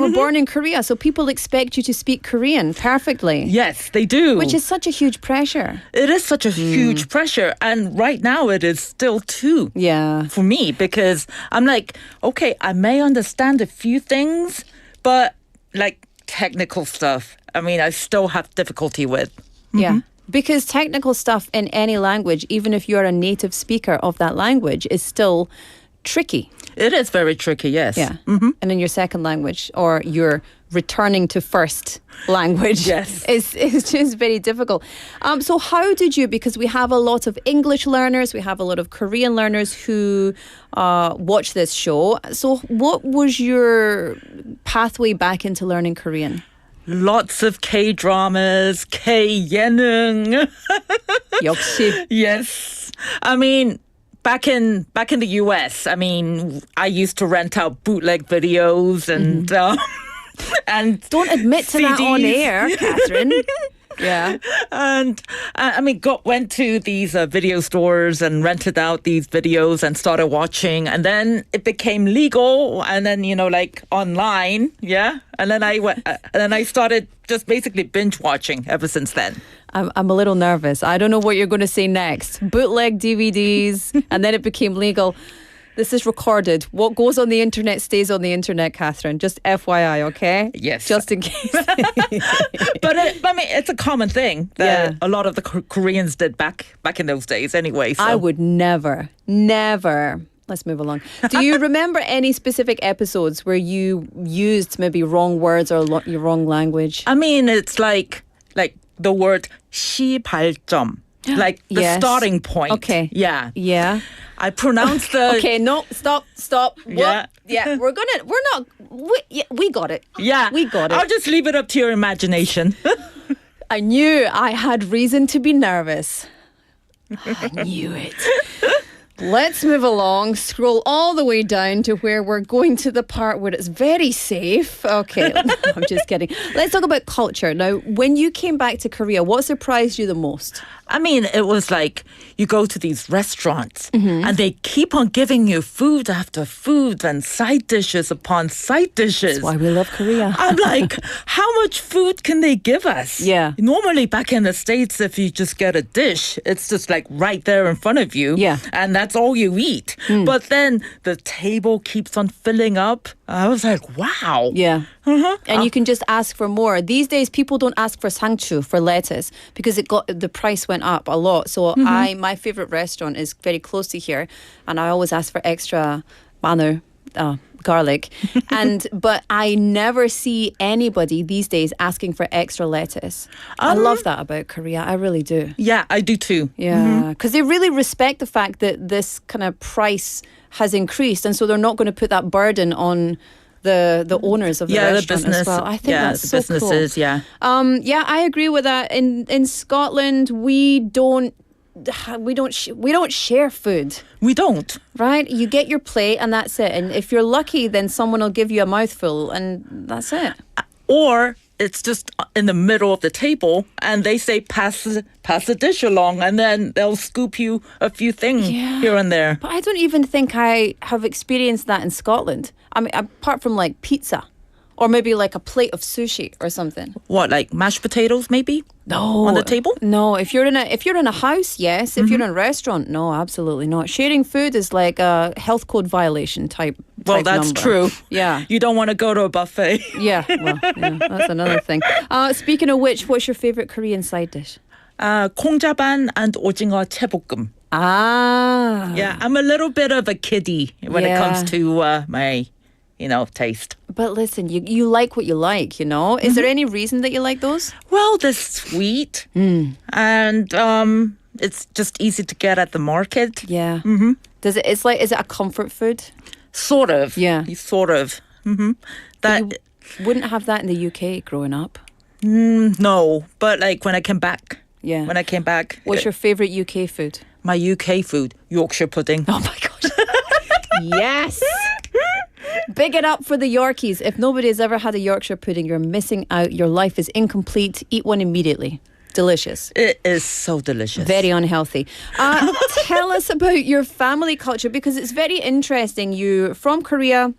Speaker 4: were born in Korea, so people expect you to speak Korean perfectly.
Speaker 18: Yes, they do.
Speaker 4: Which is such a huge pressure.
Speaker 18: It is such a huge pressure. And right now it is still too.
Speaker 4: Yeah.
Speaker 18: For me, because I'm like, okay, I may understand a few things, but like technical stuff, I still have difficulty with.
Speaker 4: Yeah. Because technical stuff in any language, even if you're a native speaker of that language, is still tricky.
Speaker 18: It is very tricky, yes.
Speaker 4: Yeah. And in your second language, or your returning to first language,
Speaker 18: yes,
Speaker 4: is just very difficult. So how did you, because we have a lot of English learners, we have a lot of Korean learners who watch this show. So what was your pathway back into learning Korean?
Speaker 18: Lots of K-dramas, K-예능.
Speaker 4: 역시.
Speaker 18: Yes. Back in the US, I used to rent out bootleg videos and and
Speaker 4: don't admit to that on air, Catherine. Yeah.
Speaker 18: And went to these video stores and rented out these videos and started watching. And then it became legal. And then, online. Yeah. And then I started just basically binge watching ever since then.
Speaker 4: I'm a little nervous. I don't know what you're going to say next. Bootleg DVDs, and then it became legal. This is recorded. What goes on the internet stays on the internet, Catherine. Just FYI, okay?
Speaker 18: Yes.
Speaker 4: Just in case.
Speaker 18: But it's a common thing that a lot of the Koreans did back in those days anyway. So.
Speaker 4: I would never. Let's move along. Do you remember any specific episodes where you used maybe wrong words or your wrong language?
Speaker 18: I mean, it's like the word 시발점. Like the starting point.
Speaker 4: Okay.
Speaker 18: Yeah.
Speaker 4: Yeah.
Speaker 18: I pronounce the...
Speaker 4: Okay, no, stop.
Speaker 18: Yeah.
Speaker 4: Yeah, we got it.
Speaker 18: Yeah.
Speaker 4: We got it.
Speaker 18: I'll just leave it up to your imagination.
Speaker 4: I knew I had reason to be nervous. I knew it. Let's move along, scroll all the way down to where we're going to the part where it's very safe. Okay, I'm just kidding. Let's talk about culture. Now, when you came back to Korea, what surprised you the most?
Speaker 18: I mean, it was like you go to these restaurants and they keep on giving you food after food and side dishes upon side dishes.
Speaker 4: That's why we love Korea.
Speaker 18: I'm like, how much food can they give us?
Speaker 4: Yeah.
Speaker 18: Normally back in the States, if you just get a dish, it's just like right there in front of you.
Speaker 4: Yeah.
Speaker 18: And that's all you eat. But then the table keeps on filling up. I was like, wow.
Speaker 4: Yeah. And you can just ask for more. These days, people don't ask for sangchu, for lettuce, because the price went up a lot. So my favorite restaurant is very close to here, and I always ask for extra manu, garlic. But I never see anybody these days asking for extra lettuce. I love that about Korea. I really do.
Speaker 18: Yeah, I do too.
Speaker 4: Yeah, because they really respect the fact that this kind of price has increased, and so they're not going to put that burden on the owners of the restaurant
Speaker 18: the business
Speaker 4: as well. I think that's
Speaker 18: the
Speaker 4: so
Speaker 18: businesses,
Speaker 4: cool.
Speaker 18: yeah.
Speaker 4: Yeah, I agree with that. In Scotland, we don't share food.
Speaker 18: We don't.
Speaker 4: Right? You get your plate and that's it. And if you're lucky, then someone will give you a mouthful and that's it.
Speaker 18: Or it's just in the middle of the table and they say pass the dish along and then they'll scoop you a few things here and there.
Speaker 4: But I don't even think I have experienced that in Scotland. I mean, apart from like pizza or maybe like a plate of sushi or something.
Speaker 18: What, like mashed potatoes maybe?
Speaker 4: No.
Speaker 18: On the table?
Speaker 4: No, if you're in a house, yes. If you're in a restaurant, no, absolutely not. Sharing food is like a health code violation type
Speaker 18: Well, that's
Speaker 4: number.
Speaker 18: true.
Speaker 4: Yeah.
Speaker 18: You don't want to go to a buffet.
Speaker 4: Yeah, well, that's another thing. Speaking of which, what's your favorite Korean side dish?
Speaker 18: 콩자반 and 오징어 채볶음.
Speaker 4: Ah.
Speaker 18: Yeah, I'm a little bit of a kiddie when it comes to my, taste.
Speaker 4: But listen, you like what you like, Is there any reason that you like those?
Speaker 18: Well, they're sweet and it's just easy to get at the market.
Speaker 4: Yeah. Is it a comfort food?
Speaker 18: Sort of.
Speaker 4: Yeah.
Speaker 18: Sort of. That
Speaker 4: you wouldn't have that in the UK growing up.
Speaker 18: No, but like when I came back.
Speaker 4: Yeah.
Speaker 18: When I came back.
Speaker 4: What's your favorite UK food?
Speaker 18: My UK food, Yorkshire pudding.
Speaker 4: Oh my gosh. Yes. Big it up for the Yorkies. If nobody has ever had a Yorkshire pudding, you're missing out. Your life is incomplete. Eat one immediately. Delicious.
Speaker 18: It is so delicious.
Speaker 4: Very unhealthy. Tell us about your family culture because it's very interesting. You're from Korea,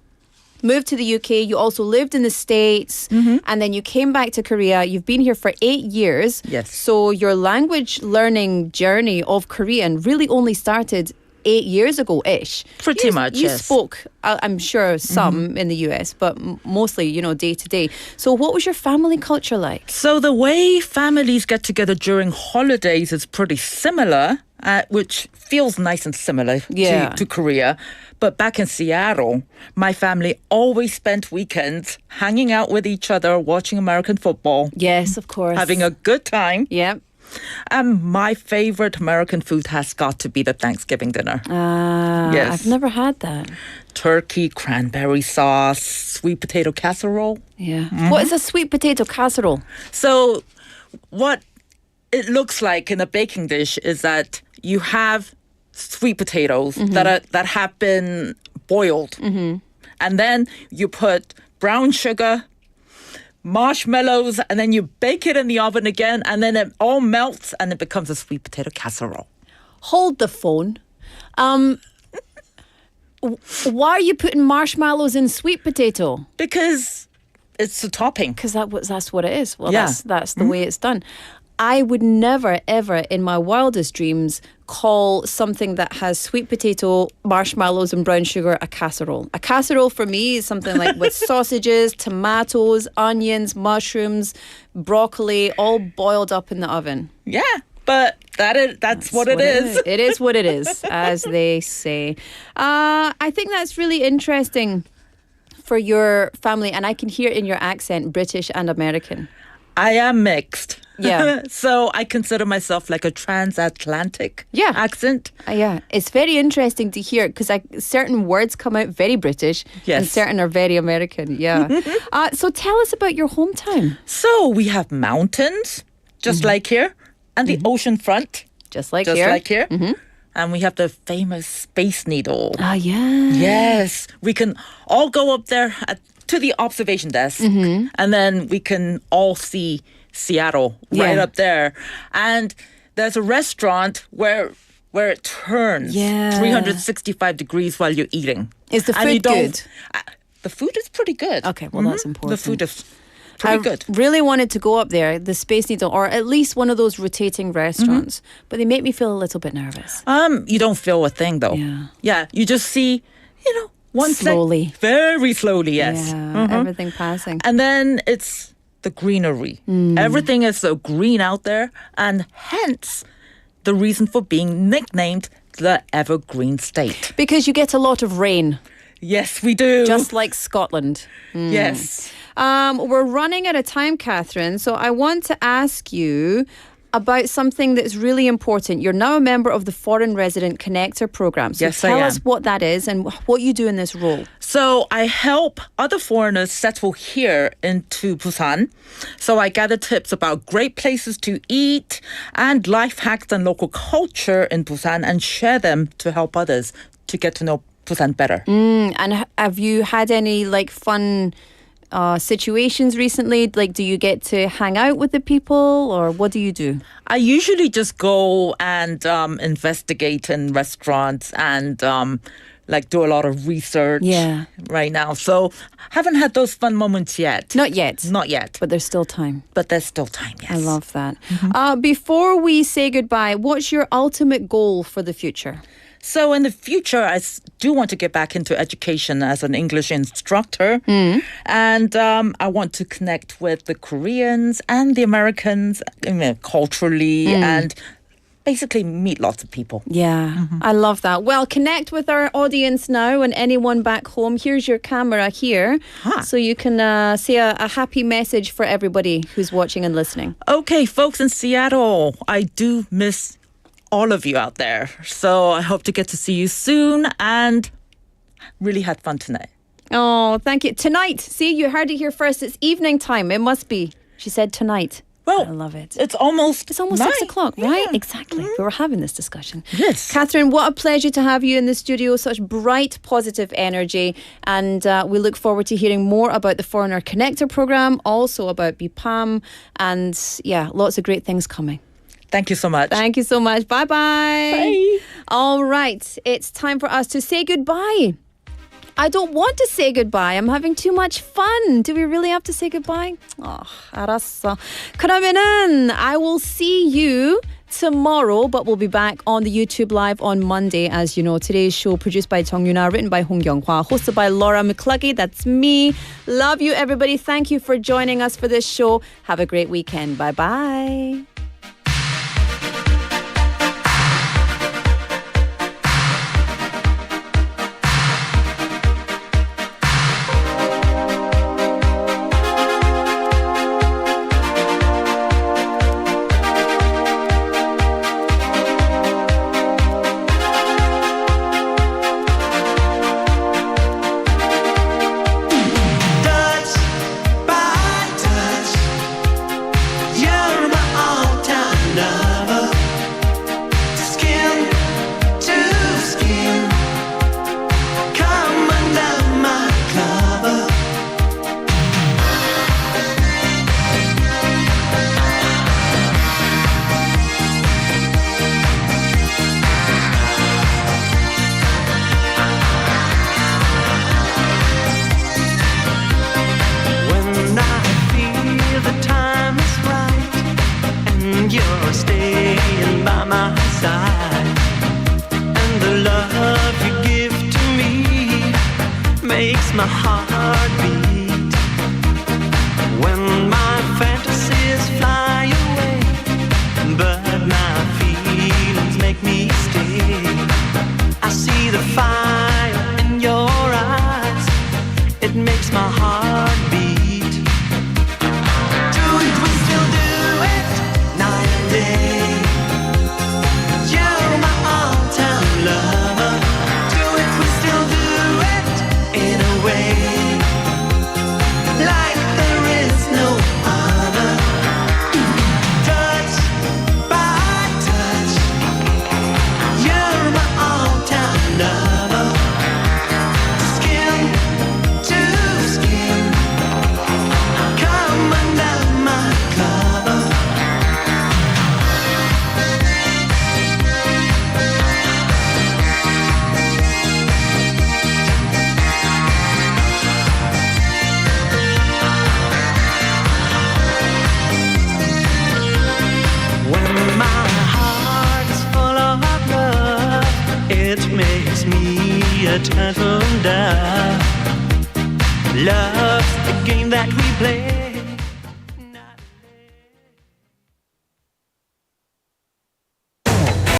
Speaker 4: moved to the UK. You also lived in the States and then you came back to Korea. You've been here for 8 years.
Speaker 18: Yes.
Speaker 4: So your language learning journey of Korean really only started 8 years ago-ish.
Speaker 18: Pretty much,
Speaker 4: You
Speaker 18: yes.
Speaker 4: spoke, I'm sure, some in the US, but mostly, day to day. So what was your family culture like?
Speaker 18: So the way families get together during holidays is pretty similar, which feels nice and similar to Korea. But back in Seattle, my family always spent weekends hanging out with each other, watching American football.
Speaker 4: Yes, of course.
Speaker 18: Having a good time.
Speaker 4: Yeah.
Speaker 18: My favorite American food has got to be the Thanksgiving dinner. Yes.
Speaker 4: I've never had that.
Speaker 18: Turkey, cranberry sauce, sweet potato casserole.
Speaker 4: Yeah. What is a sweet potato casserole?
Speaker 18: So what it looks like in a baking dish is that you have sweet potatoes that have been boiled. And then you put brown sugar, marshmallows, and then you bake it in the oven again, and then it all melts and it becomes a sweet potato casserole.
Speaker 4: Hold the phone. Why are you putting marshmallows in sweet potato?
Speaker 18: Because it's a topping.
Speaker 4: Because that's what it is. Well,
Speaker 18: Yeah.
Speaker 4: that's the way it's done. I would never, ever in my wildest dreams call something that has sweet potato, marshmallows and brown sugar a casserole. A casserole for me is something like with sausages, tomatoes, onions, mushrooms, broccoli, all boiled up in the oven.
Speaker 18: Yeah, but that's what it is.
Speaker 4: It is what it is, as they say. I think that's really interesting for your family, and I can hear it in your accent, British and American.
Speaker 18: I am mixed.
Speaker 4: Yeah.
Speaker 18: So I consider myself like a transatlantic accent.
Speaker 4: Yeah. It's very interesting to hear because certain words come out very British and certain are very American. Yeah. So tell us about your hometown.
Speaker 18: So we have mountains, just like here, and the ocean front.
Speaker 4: Just like here.
Speaker 18: Mm-hmm. And we have the famous Space Needle.
Speaker 4: Ah, yeah.
Speaker 18: Yes. We can all go up there to the observation desk, and then we can all see Seattle right up there. And there's a restaurant where it turns 365 degrees while you're eating.
Speaker 4: Is the food good?
Speaker 18: The food is pretty good.
Speaker 4: Okay, well, that's important.
Speaker 18: The food is pretty good.
Speaker 4: Really wanted to go up there, the Space Needle, or at least one of those rotating restaurants, but they make me feel a little bit nervous.
Speaker 18: You don't feel a thing, though. Yeah, you just see, one
Speaker 4: slowly.
Speaker 18: Very slowly, yes.
Speaker 4: Yeah, everything passing.
Speaker 18: And then it's the greenery. Everything is so green out there, and hence the reason for being nicknamed the Evergreen State.
Speaker 4: Because you get a lot of rain.
Speaker 18: Yes, we do.
Speaker 4: Just like Scotland.
Speaker 18: Yes.
Speaker 4: We're running out of time, Catherine, so I want to ask you about something that's really important. You're now a member of the Foreign Resident Connector Program. So
Speaker 18: yes, I
Speaker 4: tell
Speaker 18: am.
Speaker 4: us what that is and what you do in this role.
Speaker 18: So I help other foreigners settle here into Busan. So I gather tips about great places to eat and life hacks and local culture in Busan and share them to help others to get to know Busan better.
Speaker 4: And have you had any fun situations recently? Do you get to hang out with the people, or what do you do?
Speaker 18: I usually just go and investigate in restaurants and do a lot of research right now. So haven't had those fun moments yet.
Speaker 4: Not yet.
Speaker 18: Not yet.
Speaker 4: But there's still time.
Speaker 18: Yes.
Speaker 4: I love that. Before we say goodbye, what's your ultimate goal for the future?
Speaker 18: So in the future, I do want to get back into education as an English instructor. And I want to connect with the Koreans and the Americans culturally and basically meet lots of people.
Speaker 4: Yeah, I love that. Well, connect with our audience now and anyone back home. Here's your camera here. So you can say a happy message for everybody who's watching and listening.
Speaker 18: Okay, folks in Seattle, I do miss all of you out there. So I hope to get to see you soon and really had fun tonight.
Speaker 4: Oh, thank you. Tonight, see, you heard it here first. It's evening time. It must be. She said tonight.
Speaker 18: Well,
Speaker 4: I love it.
Speaker 18: It's almost
Speaker 4: 6 o'clock, right? Exactly. We were having this discussion.
Speaker 18: Yes.
Speaker 4: Catherine, what a pleasure to have you in the studio. Such bright, positive energy. And we look forward to hearing more about the Foreigner Connector program, also about BPAM, and lots of great things coming.
Speaker 18: Thank you so much.
Speaker 4: Thank you so much. Bye-bye.
Speaker 18: Bye.
Speaker 4: All right. It's time for us to say goodbye. I don't want to say goodbye. I'm having too much fun. Do we really have to say goodbye? 알았어. 그러면은 I will see you tomorrow, but we'll be back on the YouTube Live on Monday. As you know, today's show produced by Jung Yuna, written by 홍경화, hosted by Laura McCluggey. That's me. Love you, everybody. Thank you for joining us for this show. Have a great weekend. Bye-bye.